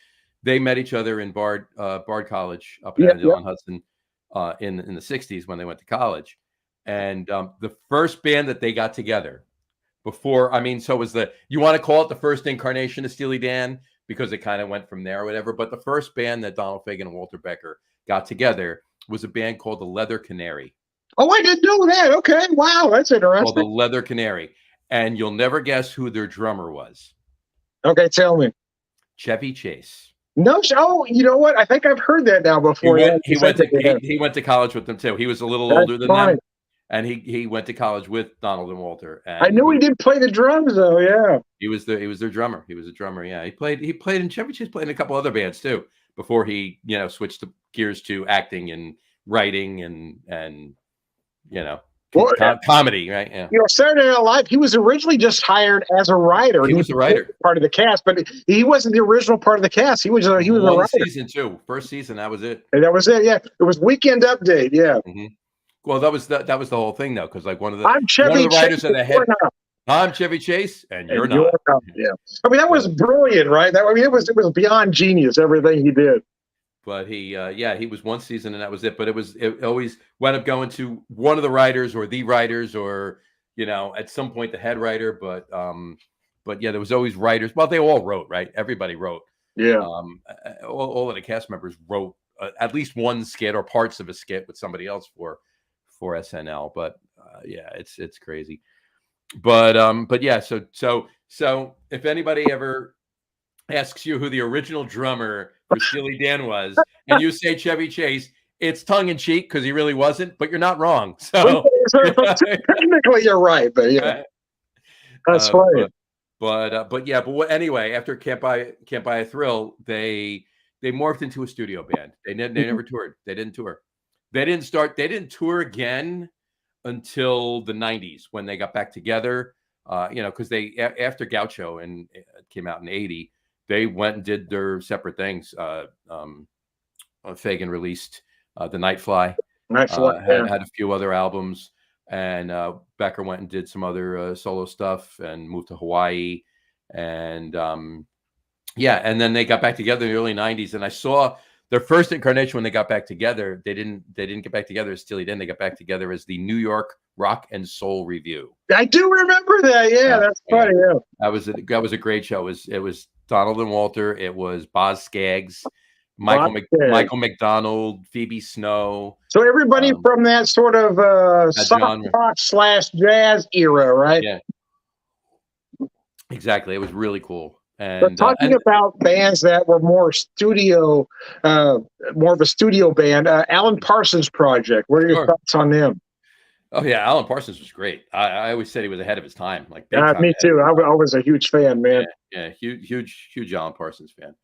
they met each other in Bard College up in Annandale-on-Hudson in the 60s when they went to college. And the first band that they got together before, so it was you want to call it the first incarnation of Steely Dan, because it kind of went from there or whatever. But the first band that Donald Fagen and Walter Becker got together was a band called the Leather Canary. Oh, I didn't know that. Okay. Wow. That's interesting. Called the Leather Canary. And you'll never guess who their drummer was. Okay. Tell me. Chevy Chase. No. Oh, you know what? I think I've heard that now before. He went to college with them too. He was a little older than them. And he went to college with Donald and Walter. And I knew he did play the drums, though. Yeah, he was their drummer. He was a drummer. Yeah, he played in Chevy Chase, played in a couple other bands too before he switched the gears to acting and writing and comedy. Right? Yeah. Saturday Night Live. He was originally just hired as a writer. He was a writer, part of the cast, but he wasn't the original part of the cast. He was a writer. Season 2, first season. That was it. And that was it. Yeah, it was Weekend Update. Yeah. Mm-hmm. Well, that was the whole thing, though, because like one of the writers of the head. I'm Chevy Chase, and you're not. Yeah, that was brilliant, right? It was beyond genius, everything he did. But he was one season, and that was it. But it always wound up going to one of the writers or the writers, or at some point the head writer. But yeah, there was always writers. Well, they all wrote, right? Everybody wrote. Yeah. All of the cast members wrote at least one skit or parts of a skit with somebody else for SNL, but it's crazy. But yeah, so if anybody ever asks you who the original drummer for Steely Dan was, and you say Chevy Chase, it's tongue in cheek because he really wasn't, but you're not wrong. So technically, you're right, but yeah, that's funny. But anyway, after Can't Buy a Thrill, they morphed into a studio band. They never toured. They didn't tour. They didn't tour again until the 90s when they got back together, because they, after Gaucho and it came out in 80, they went and did their separate things. Fagen released The Nightfly. Had a few other albums. and Becker went and did some other solo stuff and moved to Hawaii, and yeah, and then they got back together in the early '90s, and I saw their first incarnation when they got back together. They didn't get back together as Steely Dan. They got back together as the New York Rock and Soul Review. I do remember that. Yeah, that's funny. Yeah. That was a great show. It was Donald and Walter. It was Boz Scaggs, Michael McDonald, Phoebe Snow. So everybody from that sort of soft rock / jazz era, right? Yeah, exactly. It was really cool. And talking about bands that were more studio, more of a studio band, Alan Parsons Project. What are your thoughts on them? Oh yeah, Alan Parsons was great. I always said he was ahead of his time. Like me too. I was a huge fan, man. Yeah, huge Alan Parsons fan.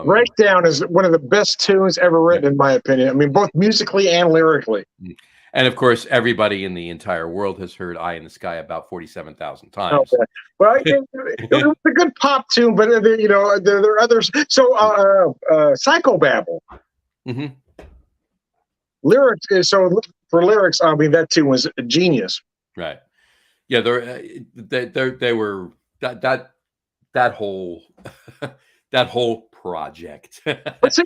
Breakdown is one of the best tunes ever written, in my opinion. I mean, both musically and lyrically. And of course, everybody in the entire world has heard "Eye in the Sky" about 47,000 times. Okay. Well, it was a good pop tune, but you know, there are others. So, Psychobabble. Mm-hmm. Lyrics. So for lyrics, I mean, that tune was a genius. Right. Yeah, they were that whole that whole project. But so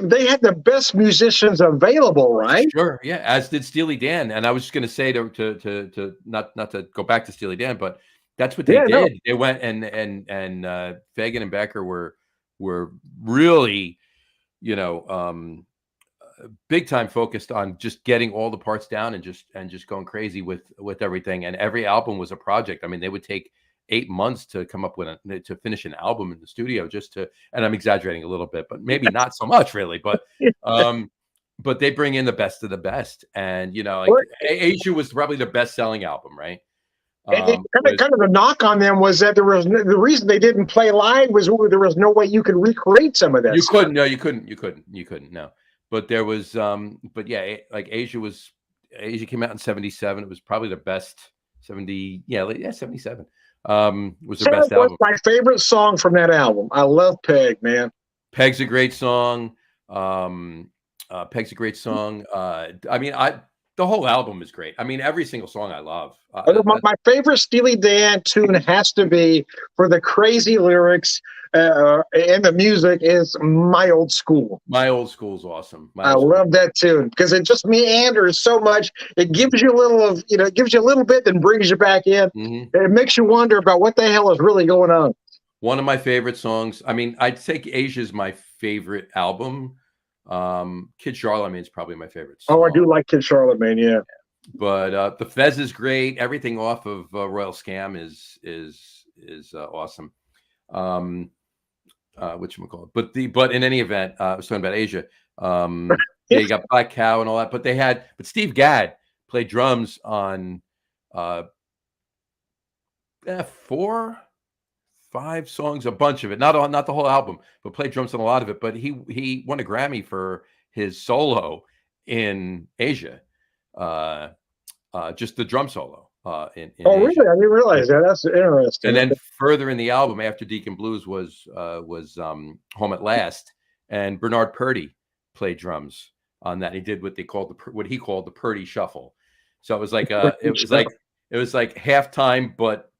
they had the best musicians available, right? Sure, yeah, as did Steely Dan. And I was just going to say to not to go back to Steely Dan, but that's what they did. No. They went and Fagen and Becker were really, you know, big time focused on just getting all the parts down and just going crazy with everything. And every album was a project. I mean, they would take 8 months to come up with to finish an album in the studio and I'm exaggerating a little bit, but maybe not so much really, but they bring in the best of the best. And, you know, like Asia was probably the best selling album, right? Kind of the knock on them was that the reason they didn't play live was there was no way you could recreate some of that. You couldn't. No, but there was, but yeah, like Asia came out in 77. It was probably the best 77. Was the best album. My favorite song from that album. I love Peg, man. Peg's a great song. Peg's a great song. I mean, the whole album is great. I mean, every single song I love. My favorite Steely Dan tune has to be, for the crazy lyrics and the music, is My Old School. My Old School's awesome. I love that tune because it just meanders so much. It gives you a little bit, then brings you back in. Mm-hmm. It makes you wonder about what the hell is really going on. One of my favorite songs. I mean, I'd say Asia's my favorite album. Kid Charlemagne is probably my favorite song. Oh, I do like Kid Charlemagne, yeah. But the Fez is great. Everything off of Royal Scam is awesome. Whatchamacallit. But in any event, I was talking about Asia. Yeah, you got Black Cow and all that, but Steve Gadd played drums on 4-5 songs, a bunch of it, not the whole album, but played drums on a lot of it. But he won a Grammy for his solo in Asia, just the drum solo. In Asia. Really? I didn't realize that. That's interesting. And then further in the album, after Deacon Blues, was Home at Last, and Bernard Purdie played drums on that. He did what he called the Purdie Shuffle. So it was like it was like halftime, but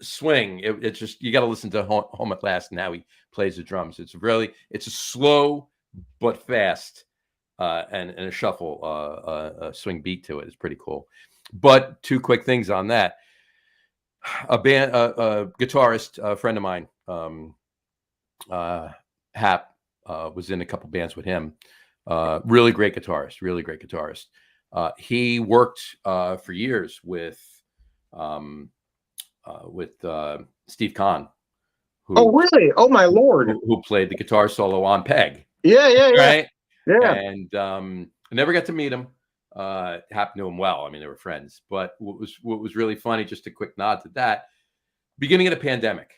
swing. It's just, you got to listen to Home at Last and how he plays the drums. It's a slow but fast and a shuffle, a swing beat to it. It's pretty cool. But 2 quick things on that. A guitarist, a friend of mine, Hap, was in a couple bands with him. Really great guitarist. He worked for years with Steve Kahn. Oh, really? Oh, my Lord. Who played the guitar solo on Peg. Yeah. Right? Yeah. And I never got to meet him. Hap knew him well. I mean, they were friends. But what was really funny, just a quick nod to that, beginning of the pandemic,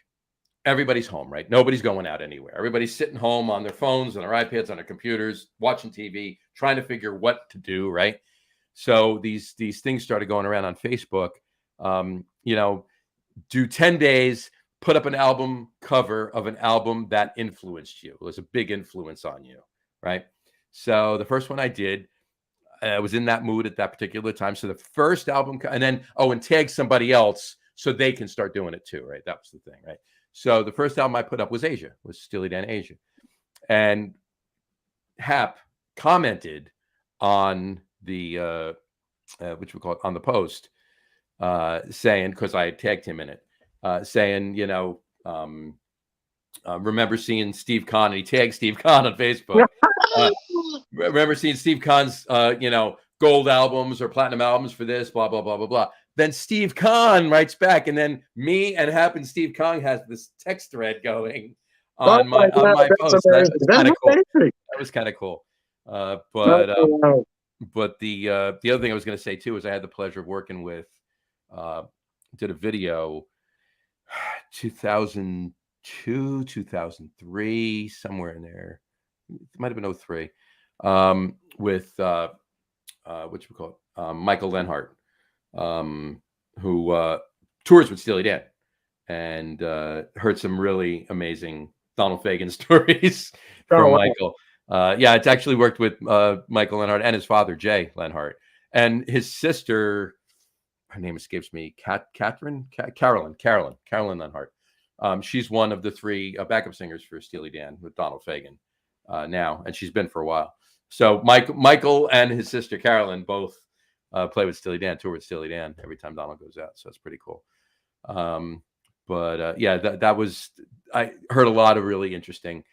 everybody's home, right? Nobody's going out anywhere. Everybody's sitting home on their phones, on their iPads, on their computers, watching TV, trying to figure what to do, right? So these things started going around on Facebook. Do 10 days, put up an album cover of an album that influenced you. It was a big influence on you, right? So the first one I did, I was in that mood at that particular time. So the first album, and then and tag somebody else so they can start doing it too, right? That was the thing, right? So the first album I put up was Asia, was Steely Dan Asia, and Hap commented on the which we call it on the post, saying, because I had tagged him in it, saying, remember seeing Steve Kahn, and he tagged Steve Kahn on Facebook. Remember seeing Steve Kahn's, gold albums or platinum albums for this, blah, blah, blah, blah, blah. Then Steve Kahn writes back, and then me and Steve Kahn has this text thread going on my post. That's kind of cool. That was kind of cool. But the other thing I was going to say too is I had the pleasure of working with, did a video, 2002, 2003, somewhere in there. It might have been 03, with what you call it, Michael Lenhart, who tours with Steely Dan, and heard some really amazing Donald Fagen stories from Michael. It's actually worked with Michael Lenhart and his father, Jay Lenhart, and his sister, her name escapes me, Carolyn Lenhart. She's one of the three backup singers for Steely Dan with Donald Fagen now, and she's been for a while. So Michael and his sister Carolyn both play with Steely Dan, tour with Steely Dan every time Donald goes out. So it's pretty cool. That was, I heard a lot of really interesting,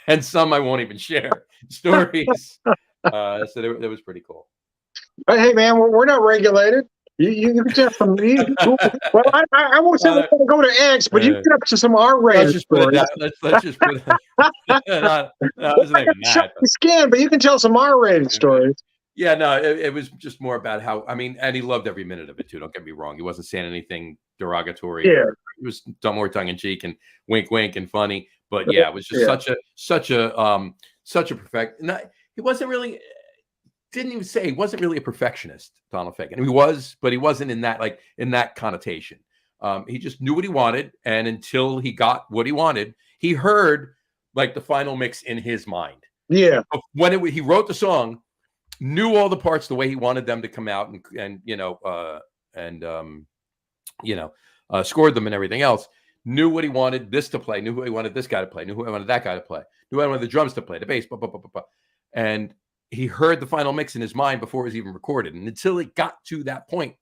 and some I won't even share, stories. So that was pretty cool. But hey, man, we're not regulated. You can just well, I won't say we're going to go to X, but you get up to some R-rated stories. Let's just put that. Scan, but you can tell some R-rated stories. Yeah, no, it was just more about how, and he loved every minute of it too. Don't get me wrong. He wasn't saying anything derogatory. Yeah. It was done more tongue in cheek and wink, wink and funny. But yeah, it was just such a perfect. He wasn't really. Didn't even say he wasn't really a perfectionist, Donald Fagen. He was, but he wasn't in that connotation. He just knew what he wanted, and until he got what he wanted, he heard like the final mix in his mind. Yeah. When he wrote the song, knew all the parts the way he wanted them to come out, and scored them and everything else. Knew what he wanted this to play. Knew who he wanted this guy to play. Knew who he wanted that guy to play. Knew who I wanted the drums to play, the bass, blah, blah, blah, blah, blah. And he heard the final mix in his mind before it was even recorded. And until it got to that point,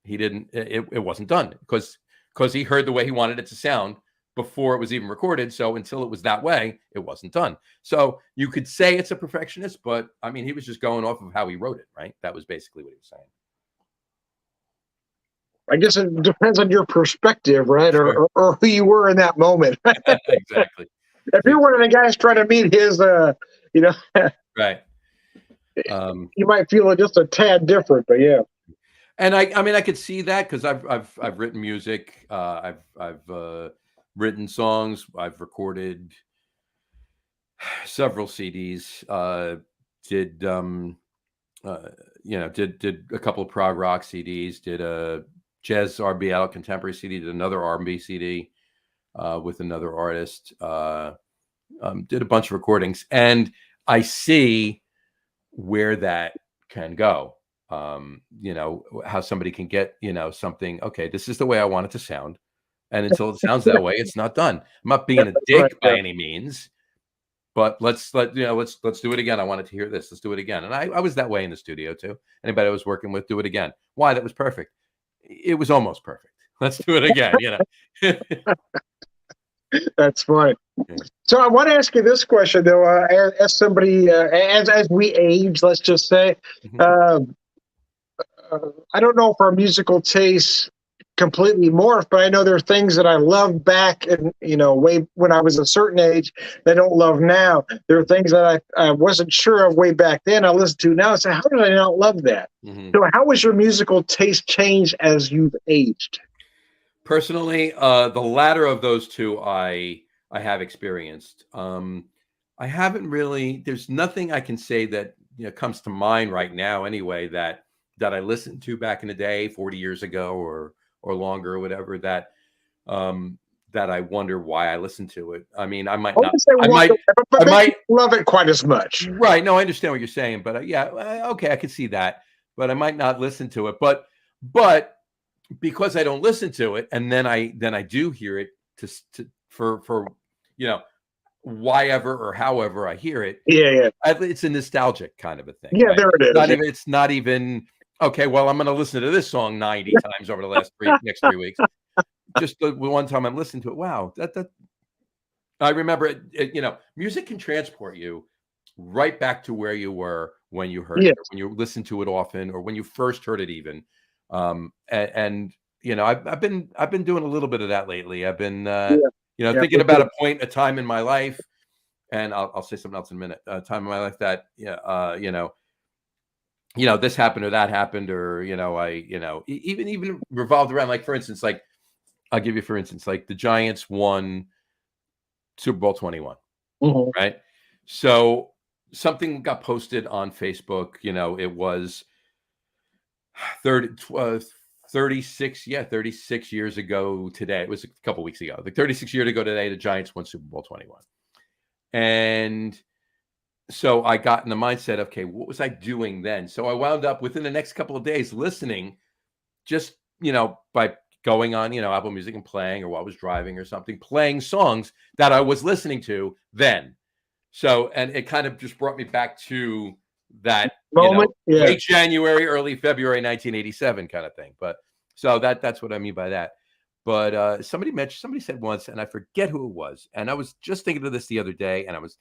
it wasn't done because he heard the way he wanted it to sound before it was even recorded. So until it was that way, it wasn't done. So you could say it's a perfectionist, but he was just going off of how he wrote it, right? That was basically what he was saying. I guess it depends on your perspective, right? Sure. Or who you were in that moment. Exactly. If you're one of the guys trying to meet his, right. You might feel just a tad different, but yeah. And I could see that because I've written music. I've written songs. I've recorded several CDs. Did a couple of prog rock CDs. Did a jazz R&B adult contemporary CD. Did another R&B CD with another artist. Did a bunch of recordings, and I see where that can go. How somebody can get, something, okay, this is the way I want it to sound. And until it sounds that way, it's not done. I'm not being a dick by any means, but let's do it again. I wanted to hear this. Let's do it again. And I was that way in the studio too. Anybody I was working with, do it again. Why? That was perfect. It was almost perfect. Let's do it again. That's funny. So I want to ask you this question, though, as somebody, as we age, let's just say, I don't know if our musical tastes completely morphed, but I know there are things that I loved back in, way when I was a certain age that I don't love now. There are things that I wasn't sure of way back then I listen to now and say, how did I not love that? Mm-hmm. So how was your musical taste changed as you've aged? Personally, the latter of those two I have experienced. I haven't really, there's nothing I can say that comes to mind right now anyway that I listened to back in the day, 40 years ago or longer or whatever, that that I wonder why I listen to it. I mean, I might I not. wouldn't say I wonder, might. but I maybe might. love it quite as much. Right. No, I understand what you're saying, but yeah, okay, I could see that. But I might not listen to it. But because I don't listen to it, and then I do hear it for you know why ever or however I hear it, Yeah, yeah, it's a nostalgic kind of a thing, yeah. right? There it It's is. not even. It's not even okay. Well, I'm going to listen to this song 90 times over the next 3 weeks. Just the one time I'm listening to it. Wow, that I remember it. Music can transport you right back to where you were when you heard Yes. it, or when you listened to it often, or when you first heard it, even. And I've been doing a little bit of that lately. I've been Yeah, yeah. thinking about a time in my life, and I'll say something else in a minute. A time in my life that this happened or that happened, or even revolved around, like, for instance, like, I'll give you, for instance, like, the Giants won Super Bowl 21, Mhm. right? So something got posted on Facebook. It was 30, 36 years ago today. It was a couple weeks ago. Like 36 years ago today, the Giants won Super Bowl 21. And so I got in the mindset of, okay, what was I doing then? So I wound up within the next couple of days listening, just, by going on, Apple Music and playing, or while I was driving or something, playing songs that I was listening to then. So, and it kind of just brought me back to that, Moment. Yeah. late January, early February 1987 kind of thing. But so that's what I mean by that. But somebody said once, and I forget who it was, and I was just thinking of this the other day, and I was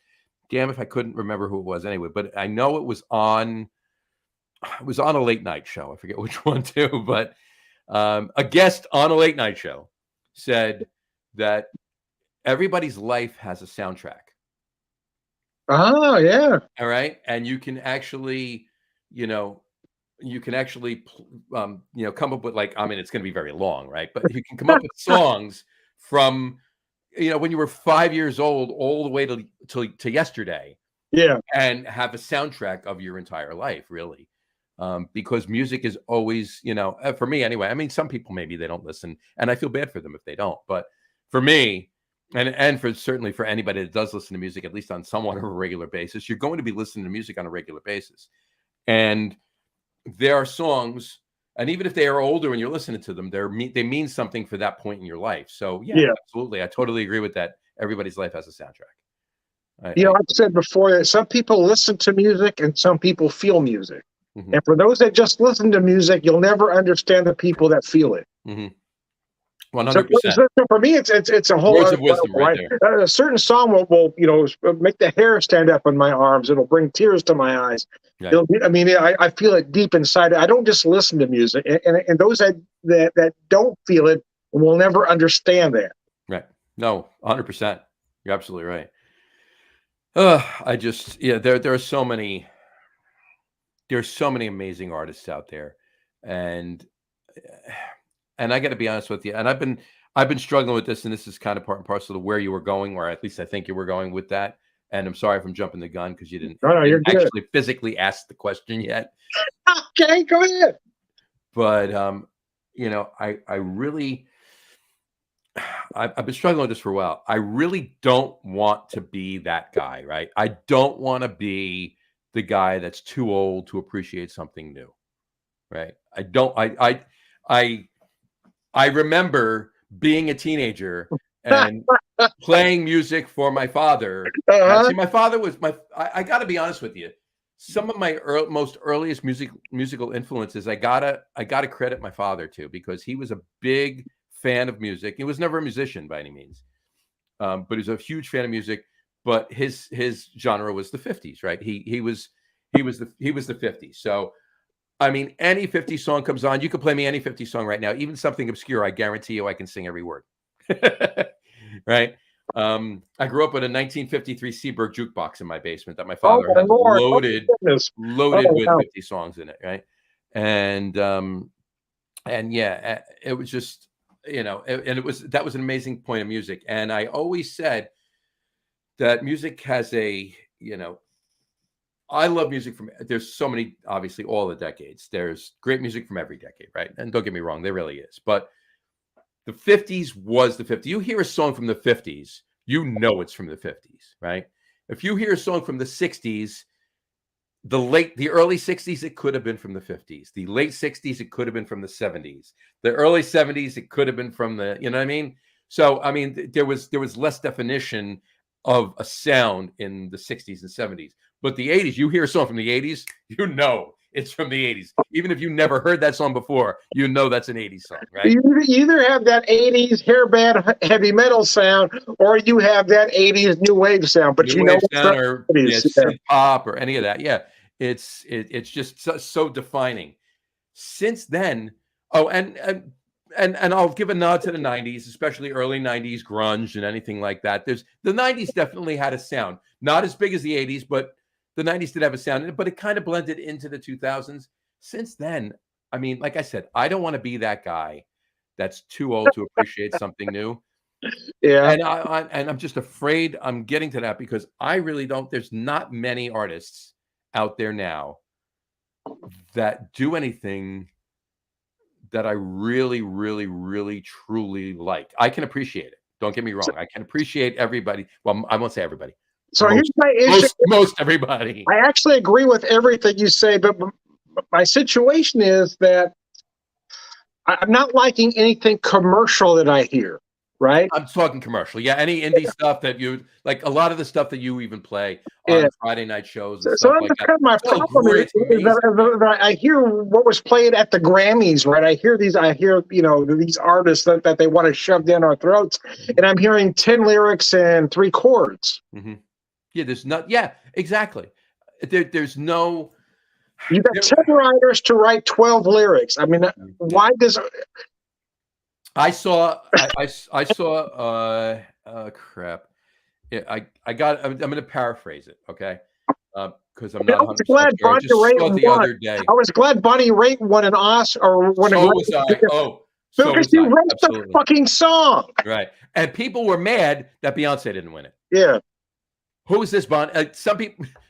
damn if I couldn't remember who it was anyway. But I know it was on a late night show. I forget which one too, but a guest on a late night show said that everybody's life has a soundtrack. Oh, yeah. All right. And you can actually, come up with, like, I mean, it's going to be very long, right? But you can come up with songs from, when you were 5 years old, all the way to yesterday, Yeah. and have a soundtrack of your entire life, really. Because music is always, for me anyway. I mean, some people, maybe they don't listen, and I feel bad for them if they don't. But for me, and for certainly for anybody that does listen to music, at least on somewhat of a regular basis, you're going to be listening to music on a regular basis. And there are songs, and even if they are older and you're listening to them, they mean something for that point in your life. So yeah, Yeah. absolutely, I totally agree with that. Everybody's life has a soundtrack. I've said before that some people listen to music and some people feel music. Mhm, And for those that just listen to music, you'll never understand the people that feel it. mhm. So, 100%. so for me, it's a whole Words other of wisdom level, right right? there. A certain song will make the hair stand up on my arms. It'll bring tears to my eyes. Right. I feel it deep inside. I don't just listen to music, and those that don't feel it will never understand that. Right. No, 100%. You're absolutely right. I just, yeah, there's so many amazing artists out there. And and I got to be honest with you. And I've been struggling with this, and this is kind of part and parcel of where you were going, or at least I think you were going with that. And I'm sorry if I'm jumping the gun, because you didn't, No, no, you you're didn't good. actually physically ask the question yet. Okay, go ahead. But I really, I've been struggling with this for a while. I really don't want to be that guy, right? I don't want to be the guy that's too old to appreciate something new, right? I don't. I remember being a teenager and playing music for my father. And Uh-huh. see, my father was my. I got to be honest with you. Some of my most earliest musical influences, I gotta credit my father to, because he was a big fan of music. He was never a musician by any means, but he was a huge fan of music. But his genre was the 50s, right? He was the 50s. So I mean, any 50s song comes on, you can play me any 50s song right now, even something obscure. I guarantee you, I can sing every word. Right? I grew up with a 1953 Seaberg jukebox in my basement that my Oh father my had Lord! Oh my loaded goodness! loaded Oh with wow! 50 songs in it, right? And yeah, it was just, and that was an amazing point of music. And I always said that music has I love music there's so many, obviously, all the decades. There's great music from every decade, right? And don't get me wrong, there really is. But The 50s was the 50s. You hear a song from the 50s, you know it's from the 50s, right? If you hear a song from the 60s, the early 60s, it could have been from the 50s. The late 60s, it could have been from the 70s. The early 70s, it could have been from the, you know what I mean? So, I mean, there was less definition of a sound in the 60s and 70s. But the 80s, you hear a song from the 80s, you know it's from the 80s. Even if you never heard that song before, you know that's an 80s song, right? You either have that 80s hair band heavy metal sound, or you have that 80s new wave sound. But New wave sound or synth pop or any of that. Yeah, it's just so defining. Since then, and I'll give a nod to the 90s, especially early 90s grunge and anything like that. The 90s definitely had a sound, not as big as the 80s, but the 90s did have a sound, but it kind of blended into the 2000s. Since then, I mean, like I said, I don't want to be that guy that's too old to appreciate something new. Yeah. And I'm just afraid I'm getting to that because I really don't. There's not many artists out there now that do anything that I really, really, really, truly like. I can appreciate it. Don't get me wrong. I can appreciate everybody. Well, I won't say everybody. So here's my issue. Most everybody. I actually agree with everything you say, but my situation is that I'm not liking anything commercial that I hear. Right? I'm talking commercial. Yeah, any indie stuff that you like, a lot of the stuff that you even play on Friday night shows. And stuff like that. Kind of my problem is that I hear what was played at the Grammys, right? I hear these artists that they want to shove down our throats, and I'm hearing 10 lyrics and 3 chords. Mm-hmm. Yeah, there's not. Yeah, exactly. There's no. You got 10 writers to write 12 lyrics. I mean, why does? I saw crap. Yeah, I'm going to paraphrase it, okay? Because I'm not 100% sure. I just saw it the other day. I was glad Bonnie Raitt won an Oscar or won so was I. Oh, because she wrote the fucking song. Right. And people were mad that Beyonce didn't win it. Yeah. Who is this Bonnie?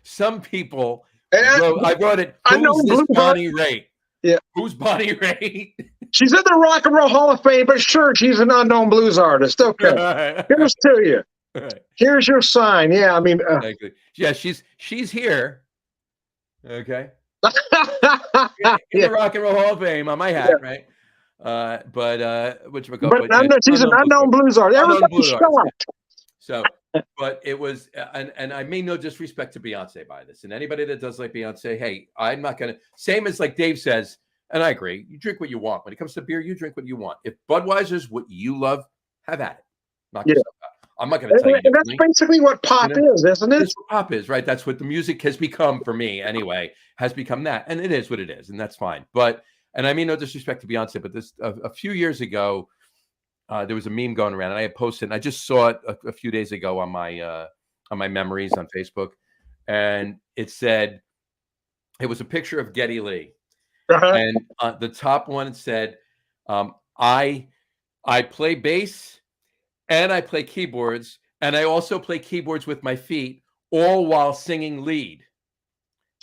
Some people I wrote it. Who's this Bonnie Raitt? Yeah. Who's Bonnie Raitt? She's in the Rock and Roll Hall of Fame, but sure, she's an unknown blues artist. Okay. Here's to you. Right. Here's your sign. Yeah, I mean. Exactly. Yeah, she's here. Okay. In the Rock and Roll Hall of Fame on my hat, right? She's an unknown blues artist. Everybody's shocked. So, but it was, and I mean no disrespect to Beyonce by this, and anybody that does like Beyonce, hey, I'm not gonna. Same as like Dave says, and I agree. You drink what you want. When it comes to beer, you drink what you want. If Budweiser's what you love, have at it. I'm not going to tell you. And that's basically what pop is, isn't it? That's what pop is, right? That's what the music has become for me, anyway. Has become that, and it is what it is, and that's fine. But, and I mean no disrespect to Beyonce, but this a few years ago. There was a meme going around, and I had posted, and I just saw it a few days ago on my memories on Facebook, and it said, it was a picture of Geddy Lee, and the top one said, I play bass, and I play keyboards, and I also play keyboards with my feet, all while singing lead.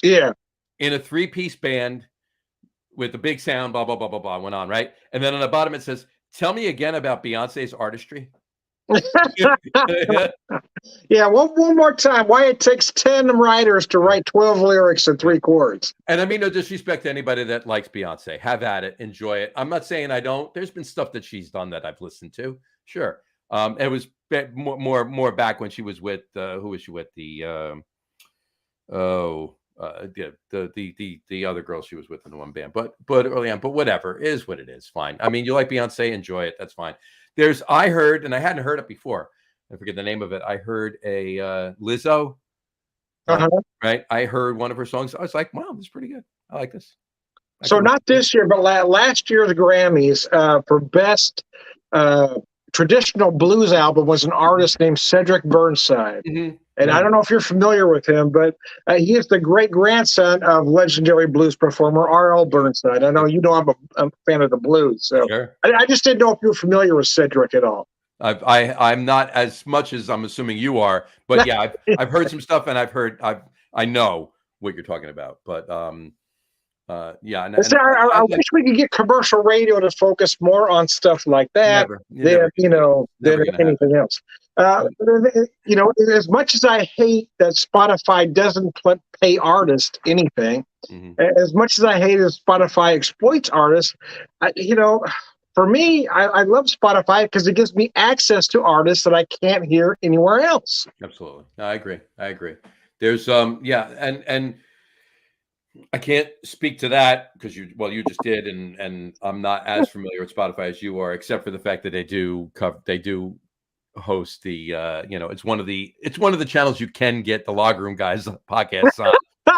Yeah, in a 3-piece band with a big sound, blah blah blah blah blah. Went on, right, and then on the bottom it says, tell me again about Beyonce's artistry. Yeah, one more time. Why it takes 10 writers to write 12 lyrics and 3 chords. And I mean no disrespect to anybody that likes Beyonce. Have at it. Enjoy it. I'm not saying I don't. There's been stuff that she's done that I've listened to. Sure. It was more back when she was with who was she with? The other girl she was with in the one band, but early on, but whatever, it is what it is. Fine. I mean, you like Beyonce, enjoy it. That's fine. I heard, and I hadn't heard it before. I forget the name of it. I heard a Lizzo, right? I heard one of her songs. I was like, wow, this is pretty good. I like this. So not this year, but last year's Grammys for best traditional blues album was an artist named Cedric Burnside. Mm-hmm. And I don't know if you're familiar with him, but he is the great-grandson of legendary blues performer R.L. Burnside. I know I'm a fan of the blues, so sure. I just didn't know if you were familiar with Cedric at all. I'm not as much as I'm assuming you are, but yeah, I've heard some stuff, and I know what you're talking about. But Yeah, See, I wish we could get commercial radio to focus more on stuff like that never, you're than never, never than gonna happen. anything else. As much as I hate that Spotify doesn't pay artists anything, Hmm. as much as I hate that Spotify exploits artists, I, you know, for me, I love Spotify because it gives me access to artists that I can't hear anywhere else. Absolutely, no, I agree. I agree. There's yeah, and I can't speak to that because you just did, and I'm not as familiar with Spotify as you are, except for the fact that they do host the it's one of the channels you can get the Log Room Guys podcasts on,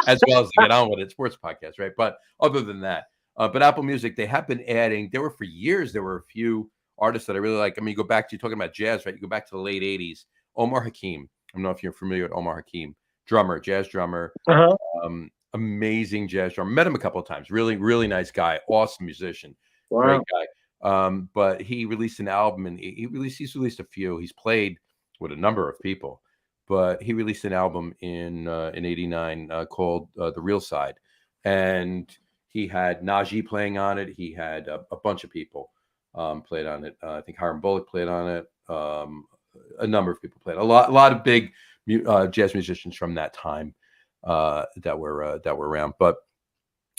as well as to get on with it, sports podcast, right? But other than that, but Apple Music, they have been adding. There were for years there were a few artists that I really like. I mean, you go back to, you talking about jazz, right? You go back to the late '80s. Omar Hakim. I don't know if you're familiar with Omar Hakim, jazz drummer. Uh-huh. Amazing jazz drummer. Met him a couple of times. Really, really nice guy. Awesome musician. Great Wow. guy. But he released an album, and he's released a few. He's played with a number of people, but he released an album in '89 called The Real Side, and he had Najee playing on it. He had a bunch of people played on it. I think Hiram Bullock played on it. A number of people played. A lot of big jazz musicians from that time that were around, but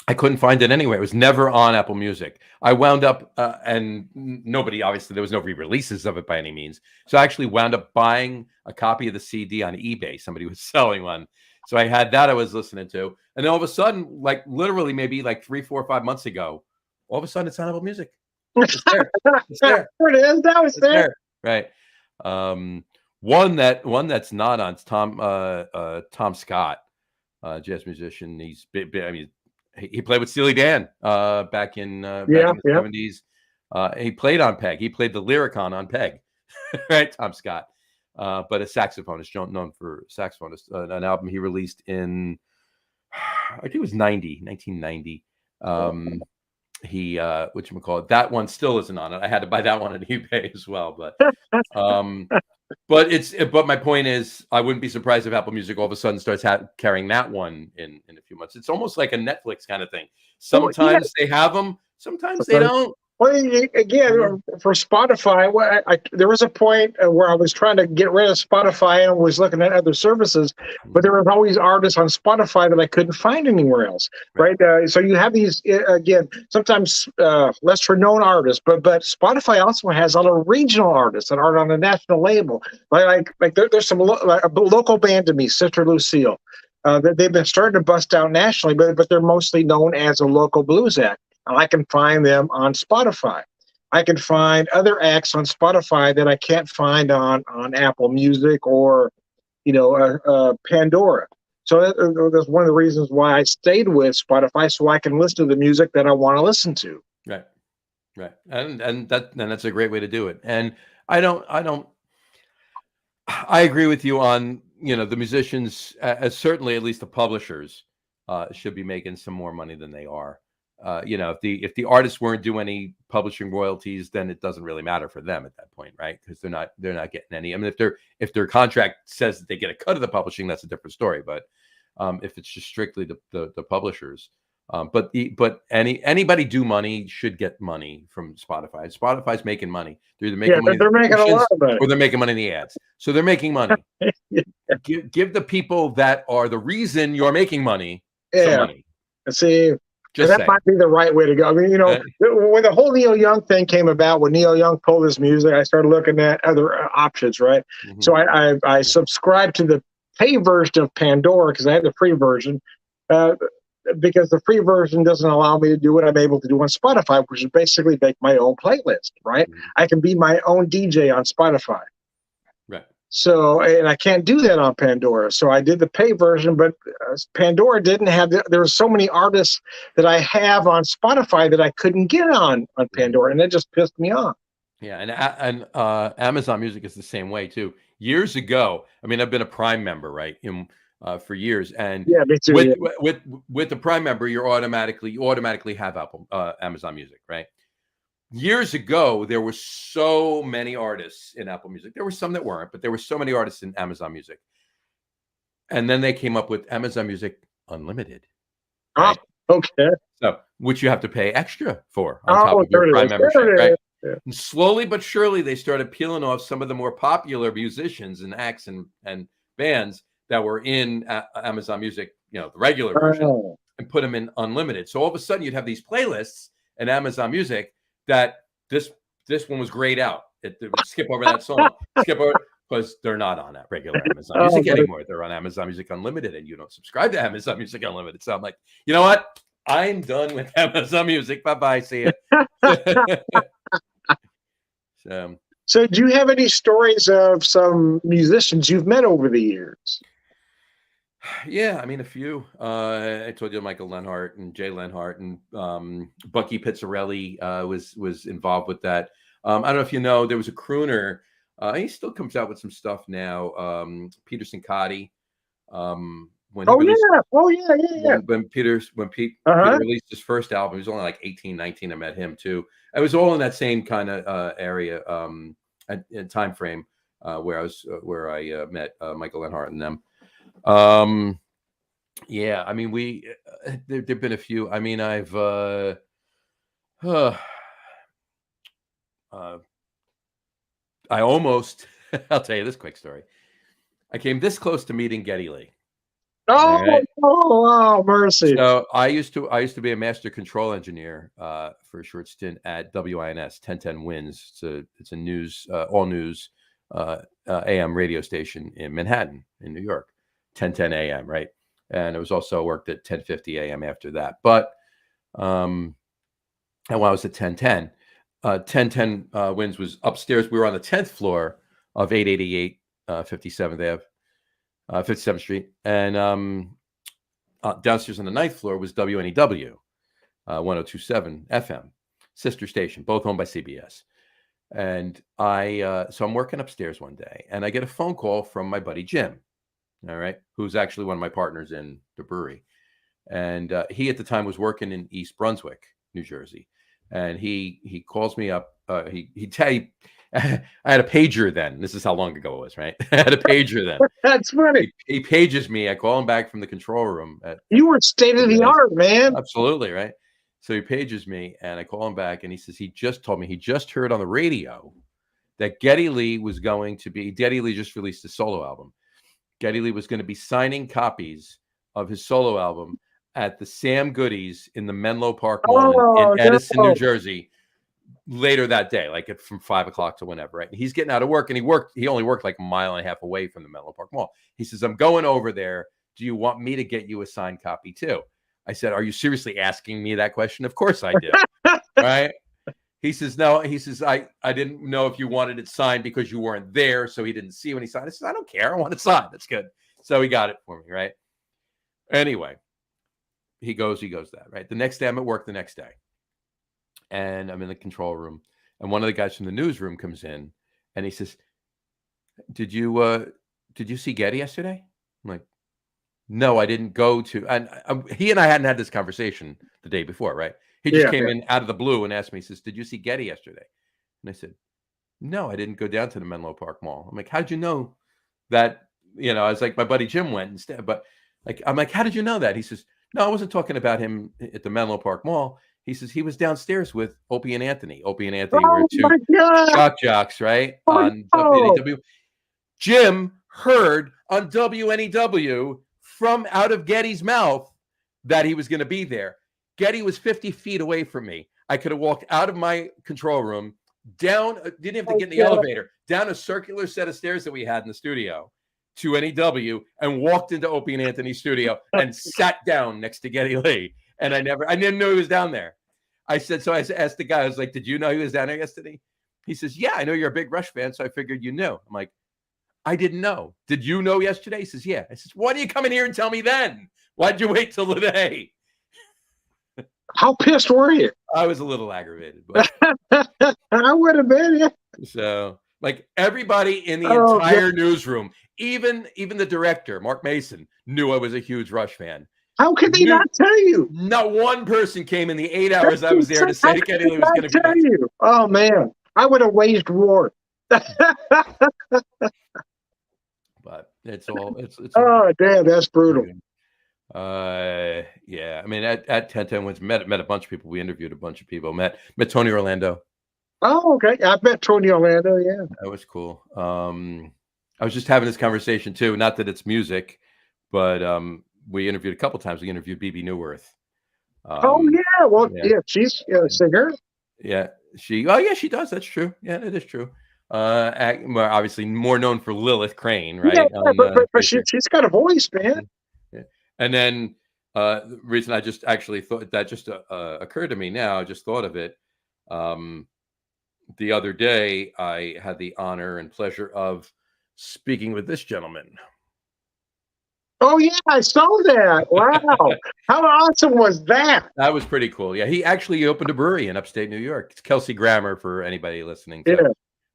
I couldn't find it anyway. It was never on Apple Music. I wound up, and nobody, obviously, there was no re-releases of it by any means. So I actually wound up buying a copy of the CD on eBay. Somebody was selling one. So I had that I was listening to. And then all of a sudden, like literally maybe like 3, 4, 5 months ago, all of a sudden it's on Apple Music. It's there. It's there. There it is. That was It's there. there. Right. One that's not on, it's Tom Scott, jazz musician. He's big, I mean, he played with Steely Dan back in the '70s. He played on Peg. He played the Lyricon on Peg, right? Tom Scott, but a saxophonist, known for saxophonist. An album he released in, I think it was 1990. He whatchamacallit, that one still isn't on it. I had to buy that one on eBay as well, but my point is, I wouldn't be surprised if Apple Music all of a sudden starts carrying that one in a few months. It's almost like a Netflix kind of thing. Sometimes they have them, sometimes they don't. Well, again, for Spotify, there was a point where I was trying to get rid of Spotify and was looking at other services, but there was always artists on Spotify that I couldn't find anywhere else, right? So you have these, again, sometimes lesser known artists, but Spotify also has a lot of regional artists that aren't on a national label. There's some a local band to me, Sister Lucille. They've been starting to bust out nationally, but they're mostly known as a local blues act. I can find them on Spotify. I can find other acts on Spotify that I can't find on Apple Music or, Pandora. So that's one of the reasons why I stayed with Spotify, so I can listen to the music that I want to listen to. Right, and that's a great way to do it. And I agree with you on the musicians, as certainly at least the publishers should be making some more money than they are. If the artists weren't doing any publishing royalties, then it doesn't really matter for them at that point, right? Because they're not getting any. I mean, if their contract says that they get a cut of the publishing, that's a different story. But if it's just strictly the publishers, but anybody do money should get money from Spotify. Spotify's making money. They're either making money, they're making a lot of money, or they're making money in the ads. So they're making money. Give the people that are the reason you're making money some money. See. That might be the right way to go. I mean, when the whole Neil Young thing came about, when Neil Young pulled his music, I started looking at other options, right? Mm-hmm. So I subscribed to the pay version of Pandora because I had the free version, because the free version doesn't allow me to do what I'm able to do on Spotify, which is basically make my own playlist, right? Mm-hmm. I can be my own DJ on Spotify. Right. So, and I can't do that on Pandora. So I did the pay version, but Pandora didn't have, there were so many artists that I have on Spotify that I couldn't get on Pandora. And that just pissed me off. Yeah. And Amazon Music is the same way too. Years ago, I mean, I've been a Prime member, right? For years. And yeah, me too, with the Prime member, you automatically have Amazon Music, right? Years ago, there were so many artists in Apple Music. There were some that weren't, but there were so many artists in Amazon Music. And then they came up with Amazon Music Unlimited. Right? Okay. So, which you have to pay extra for on top Oh, of your there it Prime is. membership, There it right? is. Yeah. And slowly but surely, they started peeling off some of the more popular musicians and acts and bands that were in Amazon Music, the regular version, Oh. and put them in unlimited. So all of a sudden, you'd have these playlists in Amazon Music that this one was grayed out. It would skip over that song, skip over because they're not on that regular Amazon Music anymore. They're on Amazon Music Unlimited, and you don't subscribe to Amazon Music Unlimited. So I'm like, you know what? I'm done with Amazon Music. Bye-bye. See ya. So do you have any stories of some musicians you've met over the years? Yeah, I mean, a few. I told you Michael Lenhart and Jay Lenhart and Bucky Pizzarelli was involved with that. I don't know if you know, there was a crooner. He still comes out with some stuff now. Peter Cincotti. When Pete released his first album, he was only like 18, 19. I met him too. I was all in that same kind of area and time frame where I met Michael Lenhart and them. Yeah, I mean, there've been a few. I mean, I've I almost I'll tell you this quick story. I came this close to meeting Geddy Lee. Oh, mercy. So I used to be a master control engineer for a short stint at WINS 1010 Wins. It's a news all news AM radio station in Manhattan in New York. 1010 AM, right? And it was also worked at 1050 AM after that. But and when I was at 1010, 1010 Wins was upstairs. We were on the 10th floor of 888 57th Ave, 57th Street, and downstairs on the 9th floor was WNEW 1027 FM, sister station, both owned by CBS. And so I'm working upstairs one day, and I get a phone call from my buddy Jim. All right, who's actually one of my partners in the brewery, and he at the time was working in East Brunswick, New Jersey, and he calls me up. I had a pager then. This is how long ago it was, right? I had a pager then. That's funny. He pages me. I call him back from the control room. You were state of the art, man. Absolutely, right? So he pages me, and I call him back, and he says he just told me he just heard on the radio that Geddy Lee was going to be. Geddy Lee just released a solo album. Geddy Lee was going to be signing copies of his solo album at the Sam Goodies in the Menlo Park Mall in Edison, New Jersey, later that day, like from 5 o'clock to whenever. Right? And he's getting out of work, and he only worked like a mile and a half away from the Menlo Park Mall. He says, "I'm going over there. Do you want me to get you a signed copy too?" I said, "Are you seriously asking me that question?" Of course I do. Right? He says, "No." He says, I didn't know if you wanted it signed because you weren't there, so he didn't see when he signed. I said, "I don't care. I want it signed. That's good." So he got it for me, right? Anyway, he goes that, right? The next day, I'm at work the next day, and I'm in the control room, and one of the guys from the newsroom comes in, and he says, Did you see Geddy yesterday?" I'm like, "No, I didn't go to." And he and I hadn't had this conversation the day before, right? He just came in out of the blue and asked me, he says, "Did you see Geddy yesterday?" And I said, "No, I didn't go down to the Menlo Park Mall." I'm like, "How'd you know that?" I was like, "My buddy Jim went instead." But I'm like, "How did you know that?" He says, "No, I wasn't talking about him at the Menlo Park Mall." He says, "He was downstairs with Opie and Anthony." Opie and Anthony were two shock jocks, right? On WNEW. Jim heard on WNEW from out of Geddy's mouth that he was going to be there. Geddy was 50 feet away from me. I could have walked out of my control room, down, didn't have to get in the elevator, down a circular set of stairs that we had in the studio to NEW, and walked into Opie and Anthony's studio and sat down next to Geddy Lee. And I didn't know he was down there. So I asked the guy, I was like, "Did you know he was down there yesterday?" He says, "Yeah, I know you're a big Rush fan, so I figured you knew." I'm like, "I didn't know. Did you know yesterday?" He says, "Yeah." I says, "Why didn't you come in here and tell me then? Why'd you wait till today?" How pissed were you? I was a little aggravated, but I would have been. Yeah. So, like, everybody in the entire newsroom, even the director, Mark Mason, knew I was a huge Rush fan. How could they not tell you? Not one person came in the 8 hours I was there to say Geddy Lee was going to be there. You. Oh man, I would have waged war. But it's all. Oh damn, that's brutal. Yeah. I mean, at 1010 Wins, met a bunch of people. We interviewed a bunch of people. Met Tony Orlando. Oh, okay. I met Tony Orlando. Yeah. That was cool. I was just having this conversation too. Not that it's music, but we interviewed a couple times. We interviewed BB Newworth. Oh yeah. Well, Yeah, yeah. She's a singer. yeah. Oh yeah, she does. That's true. Yeah, it is true. Well, obviously more known for Lilith Crane, Yeah, right? yeah, On but Frasier. she's got a voice, man. Yeah. And then the reason I just actually thought that just occurred to me now, I just thought of it. The other day, I had the honor and pleasure of speaking with this gentleman. Oh yeah, I saw that. Wow, how awesome was that? That was pretty cool. Yeah, he actually opened a brewery in upstate New York. It's Kelsey Grammer for anybody listening. Yeah.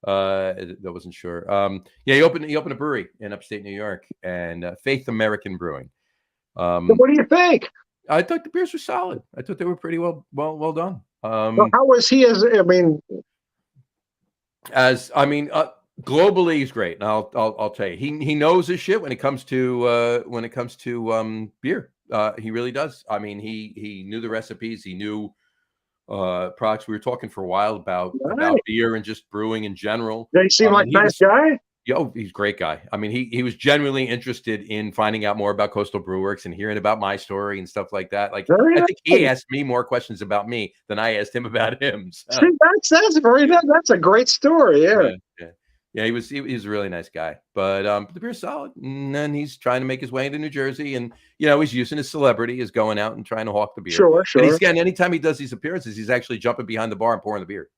That wasn't sure. Yeah, he opened a brewery in upstate New York, and Faith American Brewing. What do you think? I thought the beers were solid. I thought they were pretty well done. Well, how was he? Globally he's great, and I'll tell you, he knows his shit when it comes to beer. He really does. I mean, he knew the recipes. He knew products. We were talking for a while about beer and just brewing in general. They seem like a nice guy. Yo, he's a great guy. I mean, he was genuinely interested in finding out more about Coastal Brewworks and hearing about my story and stuff like that. Like, I think he asked me more questions about me than I asked him about him. So. That's a great story. Yeah, he was a really nice guy. But the beer's solid, and then he's trying to make his way into New Jersey, and he's using his celebrity as going out and trying to hawk the beer. Sure. And he's getting, anytime he does these appearances, he's actually jumping behind the bar and pouring the beer.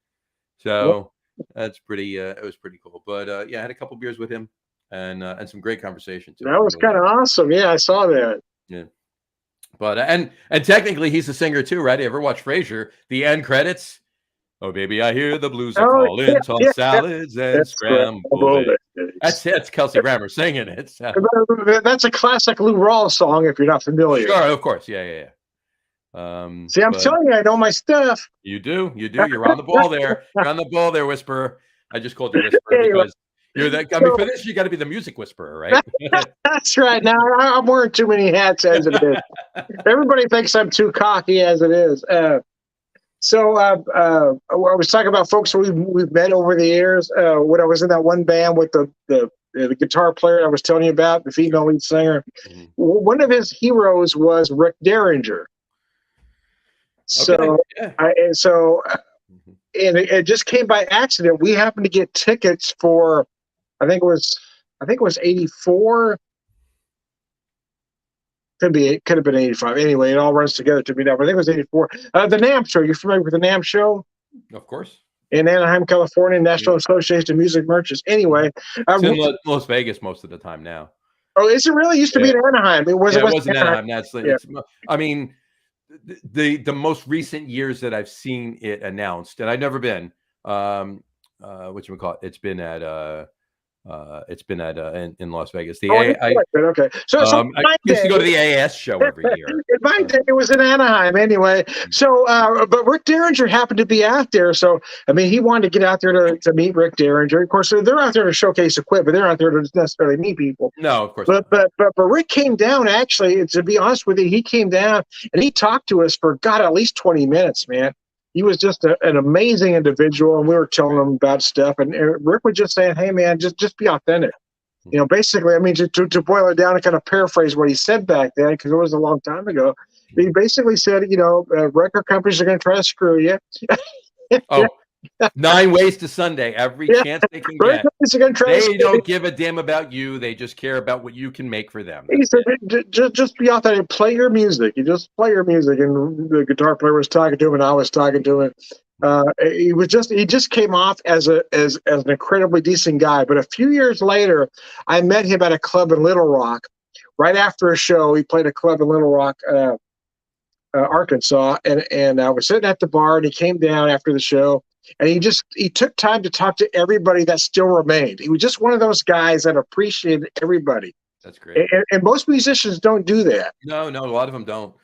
So that's pretty. It was pretty cool. But yeah, I had a couple beers with him, and some great conversation too. That was kind of awesome. Yeah, I saw that. Yeah. But and technically he's a singer too, right? You ever watch Frasier? The end credits. Oh baby, I hear the blues are calling, toss salads and scrambled eggs. That's Kelsey Grammer singing it. So. That's a classic Lou Rawls song if you're not familiar. Sure, of course. Yeah. See, I'm telling you, I know my stuff. You do. You're on the ball there. You're on the ball there, Whisperer. I just called you Whisperer because you're that. I mean, for this, you got to be the music whisperer, right? That's right. Now I'm wearing too many hats as it is. Everybody thinks I'm too cocky as it is. So I was talking about folks we've met over the years. When I was in that one band with the guitar player I was telling you about, the female lead singer, one of his heroes was Rick Derringer. So, and it just came by accident. We happened to get tickets for, I think it was 84. Could have been 85. Anyway, it all runs together to me now. But I think it was 84. The NAMM show. You're familiar with the NAMM show? Of course. In Anaheim, California, National Association of Music Merchants. Anyway, it's in Las Vegas most of the time now. Oh, is it really? It used to be in Anaheim. It was in Anaheim. I mean, the most recent years that I've seen it announced, and I've never been. Whatchamacallit? It's been at in Las Vegas. Okay. So I used to go to the AAS show every year. In my day, it was in Anaheim anyway. So, but Rick Derringer happened to be out there. So, I mean, he wanted to get out there to meet Rick Derringer. Of course, they're out there to showcase equipment. They're out there to necessarily meet people. No, of course. But Rick came down. Actually, to be honest with you, he came down and he talked to us for at least 20 minutes, man. He was just an amazing individual, and we were telling him about stuff. And Rick was just saying, "Hey, man, just be authentic." Basically, I mean, to boil it down and kind of paraphrase what he said back then, because it was a long time ago. He basically said, record companies are going to try to screw you. 9 ways to Sunday, every chance they can get. They don't give a damn about you. They just care about what you can make for them. He said, just be authentic. Play your music. You just play your music. And the guitar player was talking to him, and I was talking to him. He just came off as an incredibly decent guy. But a few years later, I met him at a club in Little Rock. Right after a show, he played a club in Little Rock, Arkansas, and I was sitting at the bar, and he came down after the show. And he took time to talk to everybody that still remained. He was just one of those guys that appreciated everybody. That's great. And most musicians don't do that. No, a lot of them don't.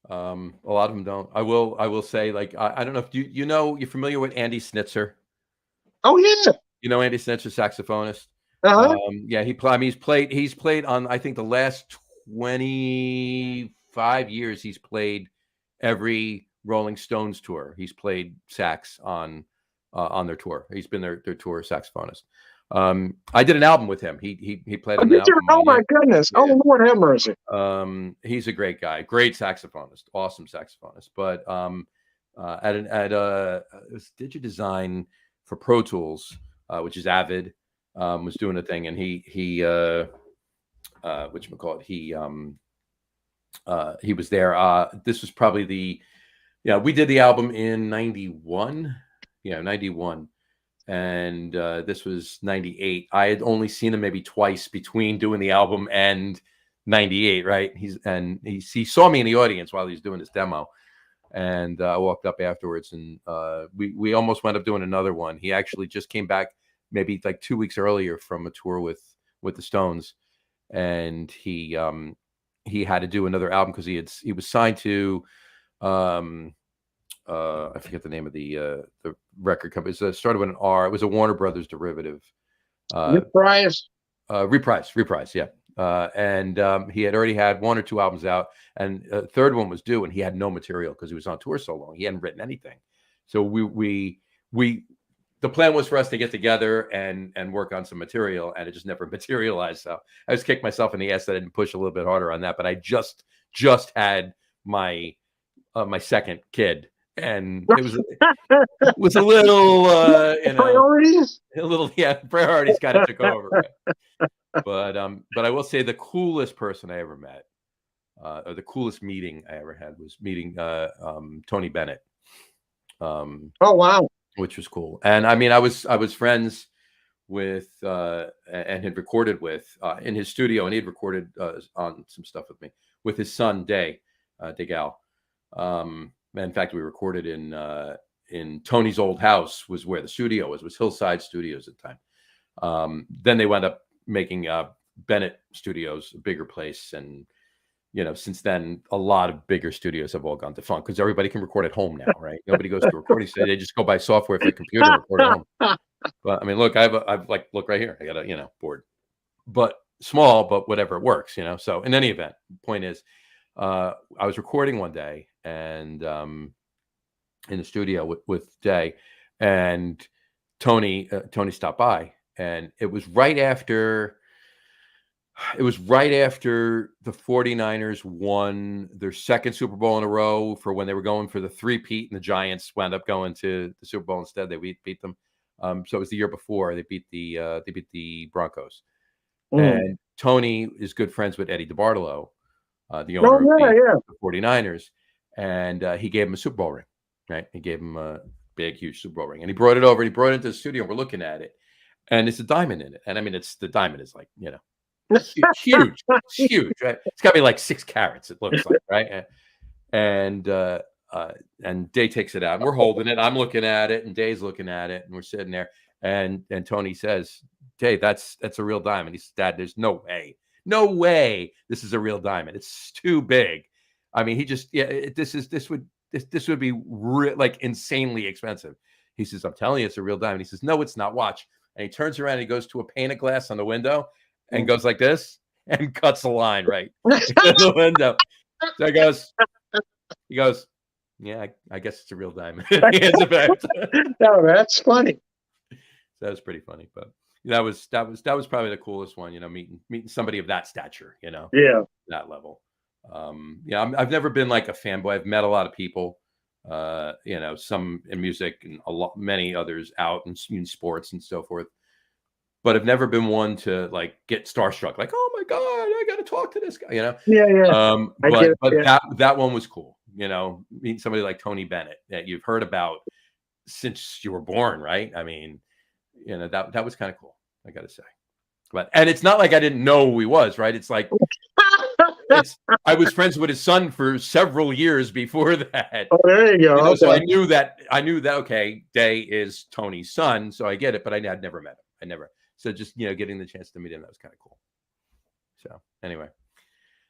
A lot of them don't. I will say, like, I don't know if you're familiar with Andy Snitzer. Oh yeah. You know Andy Snitzer, saxophonist. Uh-huh. Yeah, he's played on, I think, the last 25 5 years, he's played every Rolling Stones tour. He's played sax on their tour. He's been their tour saxophonist. I did an album with him. He played Oh, on the did you? album. Oh my goodness! Yeah. Oh, Lord have mercy. He's a great guy, great saxophonist, awesome saxophonist. But it was DigiDesign for Pro Tools, which is Avid, was doing a thing, and he whatchamacallit, he was there. This was probably we did the album in 91. Yeah, 91. And this was 98. I had only seen him maybe twice between doing the album and 98, right? He saw me in the audience while he was doing this demo. And I walked up afterwards, and we almost went up doing another one. He actually just came back maybe like 2 weeks earlier from a tour with the Stones, and he had to do another album because he was signed to I forget the name of the record company. It started with an R. It was a Warner Brothers derivative. Reprise. Reprise. Yeah. And he had already had 1 or 2 albums out, and a third one was due, and he had no material because he was on tour so long. He hadn't written anything. So the plan was for us to get together and work on some material, and it just never materialized. So I just kicked myself in the ass that I didn't push a little bit harder on that. But I just had my second kid, and it was a little priorities. A little, priorities kind of took over. But I will say the coolest person I ever met, or the coolest meeting I ever had, was meeting Tony Bennett. Oh wow. Which was cool. And I mean, I was friends with and had recorded with in his studio, and he'd recorded on some stuff with me with his son Degal. In fact, we recorded in Tony's old house, was where the studio was Hillside Studios at the time. Then they wound up making Bennett Studios, a bigger place, and since then, a lot of bigger studios have all gone defunct because everybody can record at home now, right? Nobody goes to a recording studio; they just go buy software for the computer and record at home. But I mean, look, I've look right here. I got a board, but small, but whatever, it works, So in any event, point is, I was recording one day and in the studio with Day, and Tony stopped by, and it was right after the 49ers won their second Super Bowl in a row, for when they were going for the three-peat, and the Giants wound up going to the Super Bowl instead. They beat them. So it was the year before they beat the Broncos. And Tony is good friends with Eddie DeBartolo, the owner of the 49ers, and he gave him a Super Bowl ring. Right? He gave him a big, huge Super Bowl ring, and he brought it over. He brought it into the studio, and we're looking at it, and it's a diamond in it. And I mean, the diamond is like, huge, right? It's got to be like 6 carats. It looks like, right? And Day takes it out, and we're holding it. I'm looking at it, and Day's looking at it, and we're sitting there. And Tony says, "Day, that's a real diamond." He says, "Dad, there's no way this is a real diamond. It's too big." I mean, he just this would be like insanely expensive. He says, "I'm telling you, it's a real diamond." He says, "No, it's not. Watch." And he turns around and he goes to a pane of glass on the window and goes like this and cuts a line right in the window. So he goes, "Yeah, I guess it's a real diamond." No, that's funny. So that was pretty funny, but that was probably the coolest one. Meeting somebody of that stature. Yeah, that level. I've never been like a fanboy. I've met a lot of people, some in music and many others out in sports and so forth. But I've never been one to like get starstruck, like, "Oh my God, I got to talk to this guy," Yeah. But that one was cool. Meeting somebody like Tony Bennett that you've heard about since you were born, right? I mean, that was kind of cool, I got to say. And it's not like I didn't know who he was, right? It's like I was friends with his son for several years before that. Oh, there you go. So I knew that. Okay, Day is Tony's son, so I get it. But I had never met him. So just getting the chance to meet him, that was kind of cool. So anyway,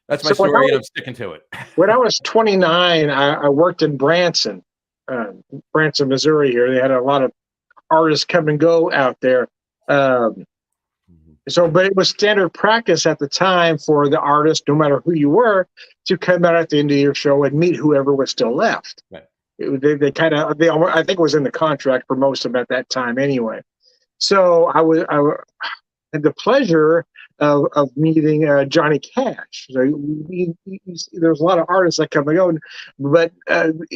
that's my story, and I'm sticking to it. When I was 29, I worked in Branson, Missouri. Here, they had a lot of artists come and go out there. So, but it was standard practice at the time for the artist, no matter who you were, to come out at the end of your show and meet whoever was still left. Right. They kind of, I think it was in the contract for most of them at that time anyway. So had the pleasure of meeting Johnny Cash. So there's a lot of artists that come and go, but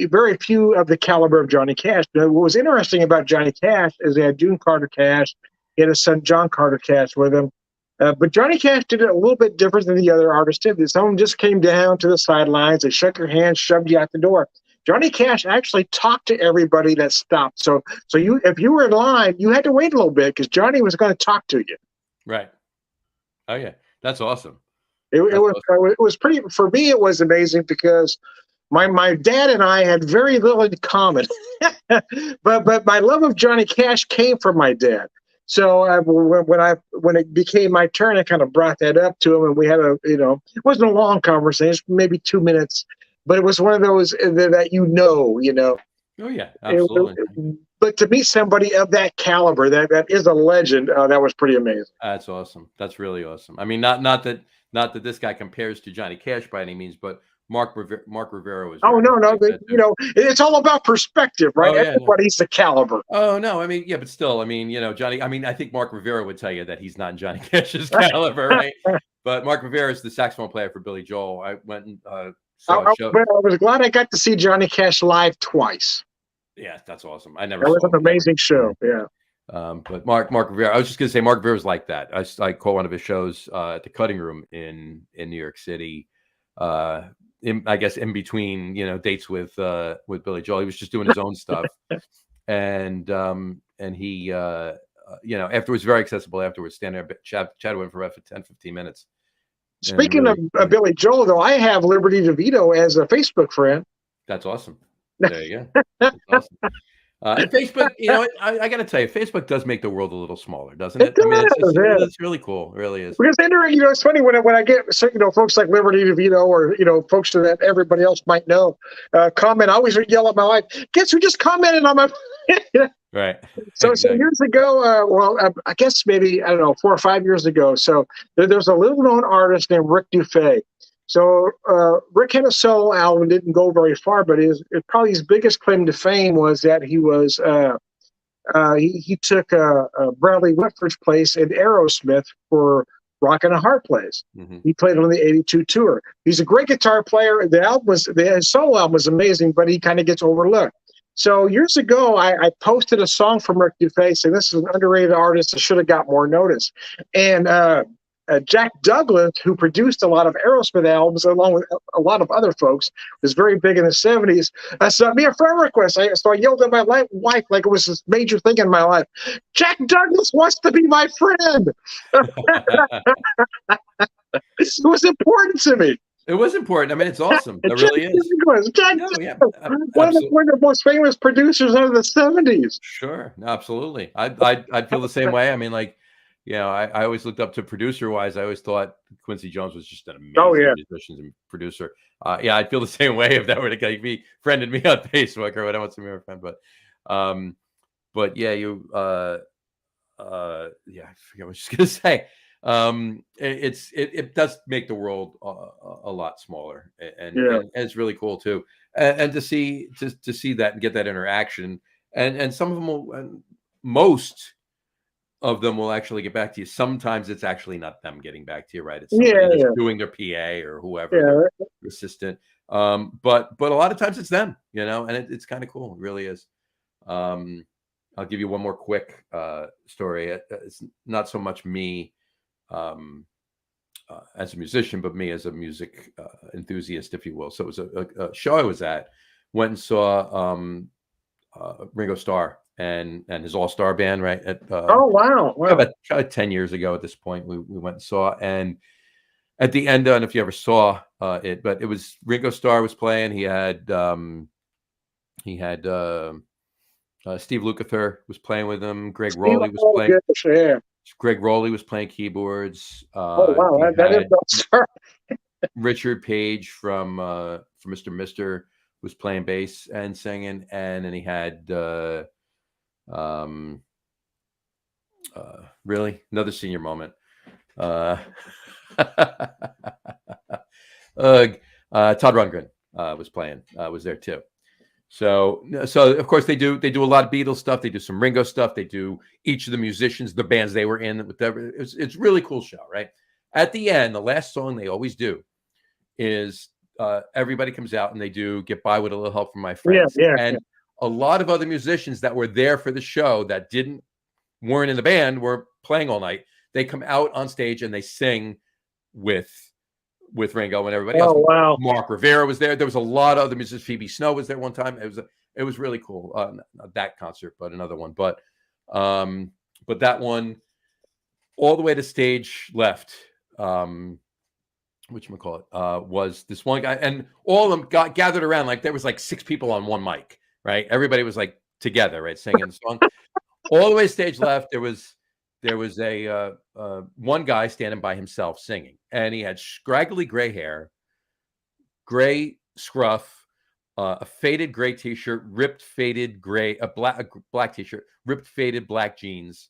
very few of the caliber of Johnny Cash. Now, what was interesting about Johnny Cash is they had June Carter Cash, he had his son John Carter Cash with him. But Johnny Cash did it a little bit different than the other artists did. Some of them just came down to the sidelines, they shook your hand, shoved you out the door. Johnny Cash actually talked to everybody that stopped. So if you were in line, you had to wait a little bit because Johnny was going to talk to you. Right. Oh yeah, that's awesome. It was pretty, for me. It was amazing because my dad and I had very little in common, but my love of Johnny Cash came from my dad. So when it became my turn, I kind of brought that up to him, and we had it wasn't a long conversation, maybe 2 minutes, but it was one of those that Oh yeah, absolutely. But to meet somebody of that caliber, that is a legend, that was pretty amazing. That's awesome. That's really awesome. I mean, not that this guy compares to Johnny Cash by any means, but Mark Rivera was. Oh no, it's all about perspective, right? Oh, yeah, Everybody's the caliber. Oh no, I mean, yeah, but still, I mean, Johnny. I mean, I think Mark Rivera would tell you that he's not in Johnny Cash's caliber, right? But Mark Rivera is the saxophone player for Billy Joel. I went and saw a show. But I was glad I got to see Johnny Cash live twice. Yeah, that's awesome. I never. That was an amazing show. Yeah. But Mark Rivera, I was just going to say Mark Rivera was like that. I caught one of his shows at the Cutting Room in New York City. I guess in between, dates with Billy Joel, he was just doing his own stuff, and he, afterwards very accessible. Afterwards, standing there, chat with him for about 10-15 minutes. Speaking of Billy Joel, though, I have Liberty DeVito as a Facebook friend. That's awesome. There you go. That's awesome. And Facebook, I got to tell you, Facebook does make the world a little smaller, doesn't it? I mean, it's really cool. It really is. Because it's funny when I get folks like Liberty DeVito or folks that everybody else might know comment. I always yell at my wife, "Guess who just commented on my?" Right. So years ago, I guess maybe 4 or 5 years ago. So there's a little known artist named Rick Dufay. So Rick had a solo album, didn't go very far, but probably his biggest claim to fame was that he was he took Bradley Whitford's place in Aerosmith for Rockin' a Hard Place. Mm-hmm. He played on the '82 tour. He's a great guitar player. His solo album was amazing, but he kind of gets overlooked. So years ago, I posted a song from Rick Dufay saying this is an underrated artist that should have got more notice. And Jack Douglas, who produced a lot of Aerosmith albums along with a lot of other folks, was very big in the '70s. Sent me a friend request. So I yelled at my wife like it was this major thing in my life. Jack Douglas wants to be my friend. It was important to me. It was important. I mean, it's awesome. It really is. Jack one of the most famous producers of the '70s. Sure, absolutely. I'd feel the same way. I mean, I always looked up to producer-wise. I always thought Quincy Jones was just an amazing musician and producer. I'd feel the same way if that were to be friended me on Facebook or whatever. I forget what I was just gonna say. It does make the world a lot smaller, and it's really cool too. And to see that and get that interaction, and some of them will, most of them will actually get back to you. Sometimes it's actually not them getting back to you, right? It's somebody that's doing their PA or whoever, their assistant. But a lot of times it's them, and it's kind of cool. It really is. I'll give you one more quick story. It's not so much me as a musician, but me as a music enthusiast, if you will. So it was a show I was at. Went and saw Ringo Starr and his all-star band, right? Oh wow! About 10 years ago at this point, we went and saw, and at the end, I don't know if you ever saw it, but it was Ringo Starr was playing. He had Steve Lukather was playing with him. Greg Rowley was playing. Yeah. Greg Rowley was playing keyboards. Oh wow! That is Starr. Richard Page from Mr. Mister was playing bass and singing, and then he had really another senior moment. Uh, uh, Todd Rundgren was playing, was there too. So of course they do a lot of Beatles stuff. They do some Ringo stuff. They do each of the musicians, the bands they were in, whatever. It's really cool show, right? At the end, the last song they always do is everybody comes out and they do "Get By with a Little Help from My Friends," and a lot of other musicians that were there for the show that weren't in the band, were playing all night. They come out on stage and they sing with Ringo and everybody else. Wow. Mark Rivera was there. There was a lot of other musicians. Phoebe Snow was there one time. It was really cool. Not that concert, but another one. But that one, all the way to stage left, whatchamacallit, was this one guy, and all of them got gathered around. Like there was like 6 people on one mic, right? Everybody was like together, right, singing the song. All the way to stage left, there was a one guy standing by himself singing, and he had scraggly gray hair, gray scruff, a faded gray t-shirt, ripped faded gray, a black t-shirt, ripped faded black jeans.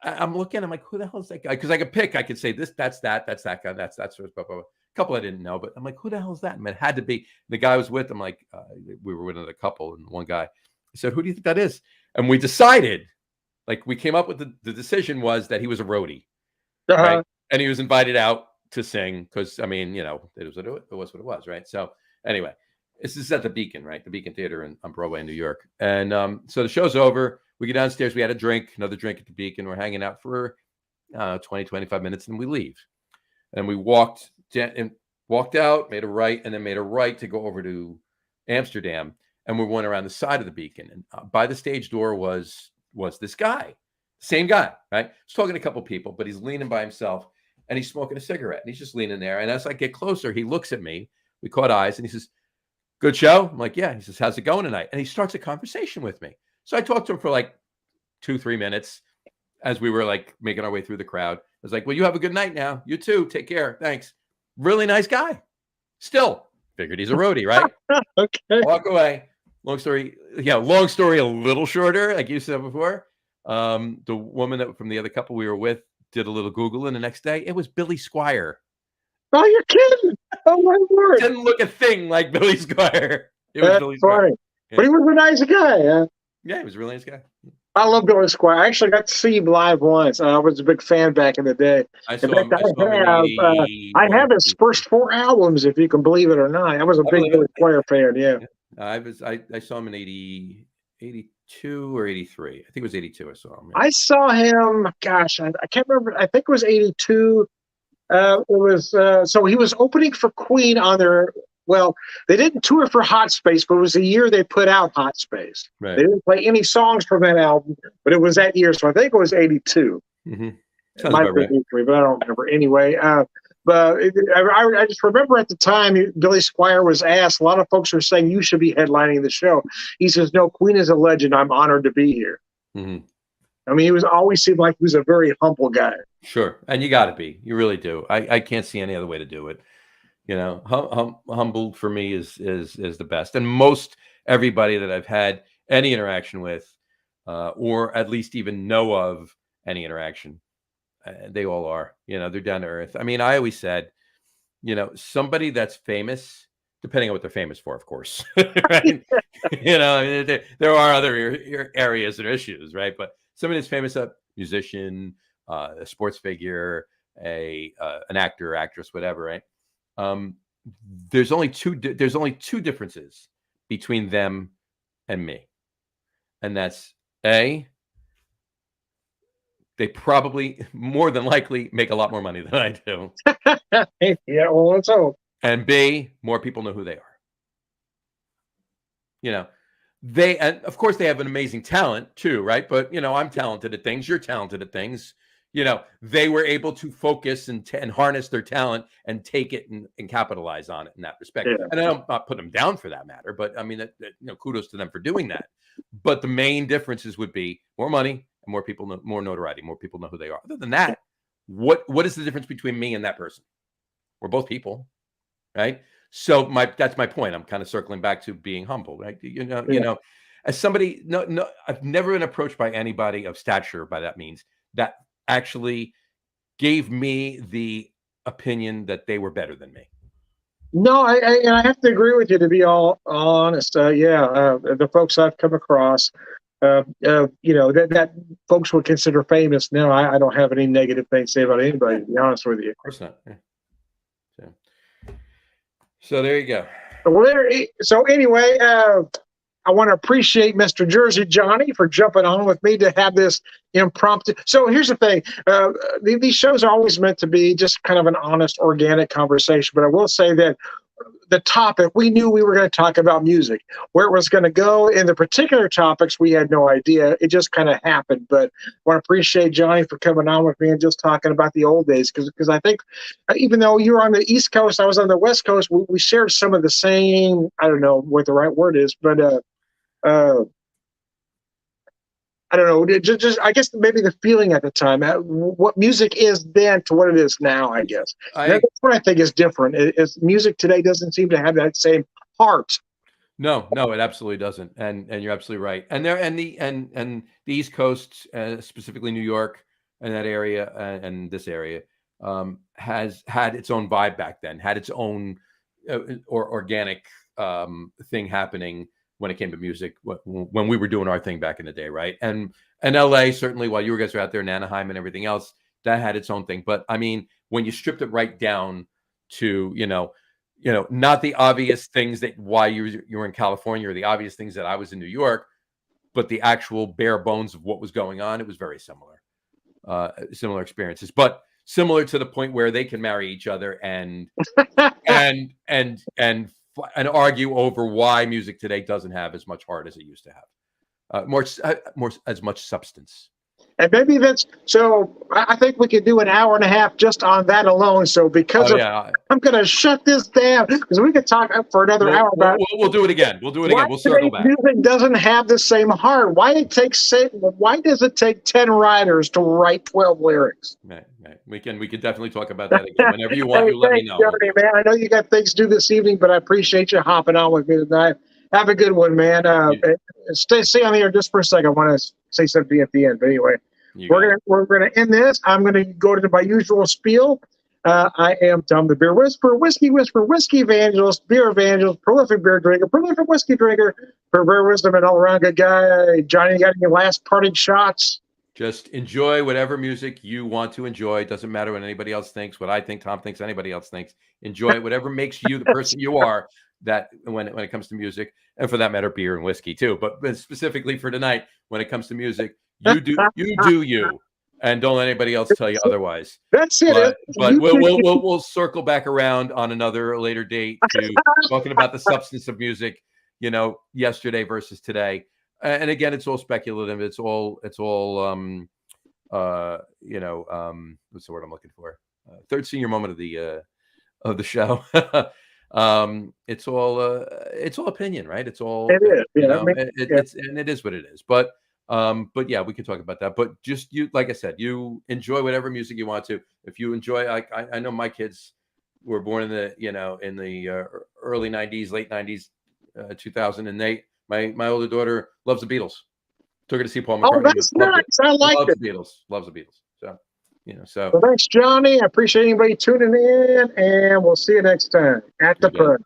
I'm looking, I'm like, who the hell is that guy? Because I could pick, I could say this, that's that guy, that's sort of blah, blah, blah. A couple I didn't know, but I'm like, who the hell is that? And it had to be the guy I was with. I'm like, we were with another couple, and one guy said, who do you think that is? And we decided, like, we came up with the decision was that he was a roadie, right? And he was invited out to sing because, I mean, it was what it was, right? So anyway, this is at the Beacon, right? The Beacon Theater on Broadway in New York. And so the show's over. We get downstairs. We had another drink at the Beacon. We're hanging out for 20, 25 minutes, and we leave. And we walked out, made a right, and then made a right to go over to Amsterdam. And we went around the side of the Beacon. And by the stage door was this guy, same guy, right? He's talking to a couple people, but he's leaning by himself, and he's smoking a cigarette, and he's just leaning there. And as I get closer, he looks at me. We caught eyes, and he says, "Good show?" I'm like, "Yeah." He says, "How's it going tonight?" And he starts a conversation with me. So I talked to him for like 2-3 minutes as we were like making our way through the crowd. I was like, "Well, you have a good night now. You too. Take care. Thanks." Really nice guy. Still figured he's a roadie, right? Okay. Walk away. Long story a little shorter, like you said before. The woman that from the other couple we were with did a little Googling the next day. It was Billy Squier. Oh, you're kidding. Oh, my word. Didn't look a thing like Billy Squier. It was Billy Squier. Yeah. But he was a nice guy. Yeah, he was a really nice guy. I love Billy Squier. I actually got to see him live once. I was a big fan back in the day. I have his first 4 albums, if you can believe it or not. I was a big Billy Squier fan. Yeah. I saw him in 82 or 83. I think it was 82. I saw him. Yeah. I saw him. Gosh, I can't remember. I think it was 82. So he was opening for Queen on their. Well, they didn't tour for Hot Space, but it was the year they put out Hot Space. Right. They didn't play any songs from that album, but it was that year. So I think it was 82. Mm-hmm. It might be 83, but I don't remember. Anyway, but I just remember at the time, Billy Squier was asked, a lot of folks were saying, you should be headlining the show. He says, no, Queen is a legend. I'm honored to be here. Mm-hmm. I mean, he always seemed like he was a very humble guy. Sure. And you got to be. You really do. I can't see any other way to do it. Humble for me is the best. And most everybody that I've had any interaction with, or at least even know of any interaction, they all are. They're down to earth. I mean, I always said, somebody that's famous, depending on what they're famous for, of course, right? I mean, there are other areas and issues, right? But somebody that's famous, a musician, a sports figure, an actor, actress, whatever, right? There's only two differences between them and me, and that's A, they probably more than likely make a lot more money than I do. Yeah, well, let's hope. And B, more people know who they are. And of course they have an amazing talent too, right? But I'm talented at things, you're talented at things. They were able to focus and harness their talent and take it and capitalize on it in that respect. Yeah. And I'm not putting them down for that matter, but I mean, kudos to them for doing that. But the main differences would be more money and more people, more notoriety, more people know who they are. Other than that, what is the difference between me and that person? We're both people, right? So that's my point. I'm kind of circling back to being humble, right? As somebody, no, I've never been approached by anybody of stature by that means that actually gave me the opinion that they were better than me. No, I have to agree with you, to be all honest. The folks I've come across, that folks would consider famous. No, I don't have any negative things to say about anybody, to be honest with you. Of course not. Yeah. So there you go. Well, so anyway, I want to appreciate Mr. Jersey Johnny for jumping on with me to have this impromptu. So here's the thing. These shows are always meant to be just kind of an honest, organic conversation. But I will say that the topic, we knew we were going to talk about music. Where it was going to go in the particular topics, we had no idea. It just kind of happened. But I want to appreciate Johnny for coming on with me and just talking about the old days. Because I think even though you were on the East Coast, I was on the West Coast, we shared some of the same, I don't know what the right word is, but I don't know. Just I guess maybe the feeling at the time, what music is then to what it is now. I guess that's what I think is different. Is music today doesn't seem to have that same heart. No, it absolutely doesn't. And you're absolutely right. And the East Coast, specifically New York and that area and this area, has had its own vibe back then. Had its own or organic thing happening when it came to music, when we were doing our thing back in the day, right? And LA, certainly, while you guys were out there in Anaheim and everything else, that had its own thing. But I mean, when you stripped it right down to, not the obvious things that why you were in California or the obvious things that I was in New York, but the actual bare bones of what was going on, it was very similar, similar experiences, but similar to the point where they can marry each other and argue over why music today doesn't have as much heart as it used to have, more as much substance. And maybe that's so. I think we could do an hour and a half just on that alone. So because I'm going to shut this down because we could talk for another hour about. We'll do it again. We'll do it again. We'll circle back. Music doesn't have the same heart. Why does it take 10 writers to write 12 lyrics? Right. We can definitely talk about that again whenever you want. You let me know. Johnny, man. I know you got things to do this evening, but I appreciate you hopping on with me tonight. Have a good one, man. Stay on the air just for a second. I want to say something at the end, but anyway. We're gonna end this. I'm gonna go to my usual spiel. I am Tom the Beer Whisperer, Whiskey Evangelist, Beer Evangelist, prolific beer drinker, prolific whiskey drinker, for beer wisdom and all around good guy. Johnny, you got any last parting shots? Just enjoy whatever music you want to enjoy. It doesn't matter what anybody else thinks, what I think, Tom thinks, anybody else thinks. Enjoy it, whatever makes you the person you are. That when it comes to music, and for that matter, beer and whiskey too. But specifically for tonight, when it comes to music. You do you, and don't let anybody else tell you otherwise. That's it. But we'll circle back around on another later date to talking about the substance of music. Yesterday versus today, and again, it's all speculative. It's all what's the word I'm looking for? Third senior moment of the show. It's all opinion, right? It's all it is. It is what it is. But yeah, we can talk about that. But just like I said, you enjoy whatever music you want to. If you enjoy, I know my kids were born in the early '90s, late '90s, 2008. My older daughter loves the Beatles. Took her to see Paul McCartney. Oh, that's nice. I like it. Loves the Beatles. So well, thanks, Johnny. I appreciate anybody tuning in, and we'll see you next time at the pub.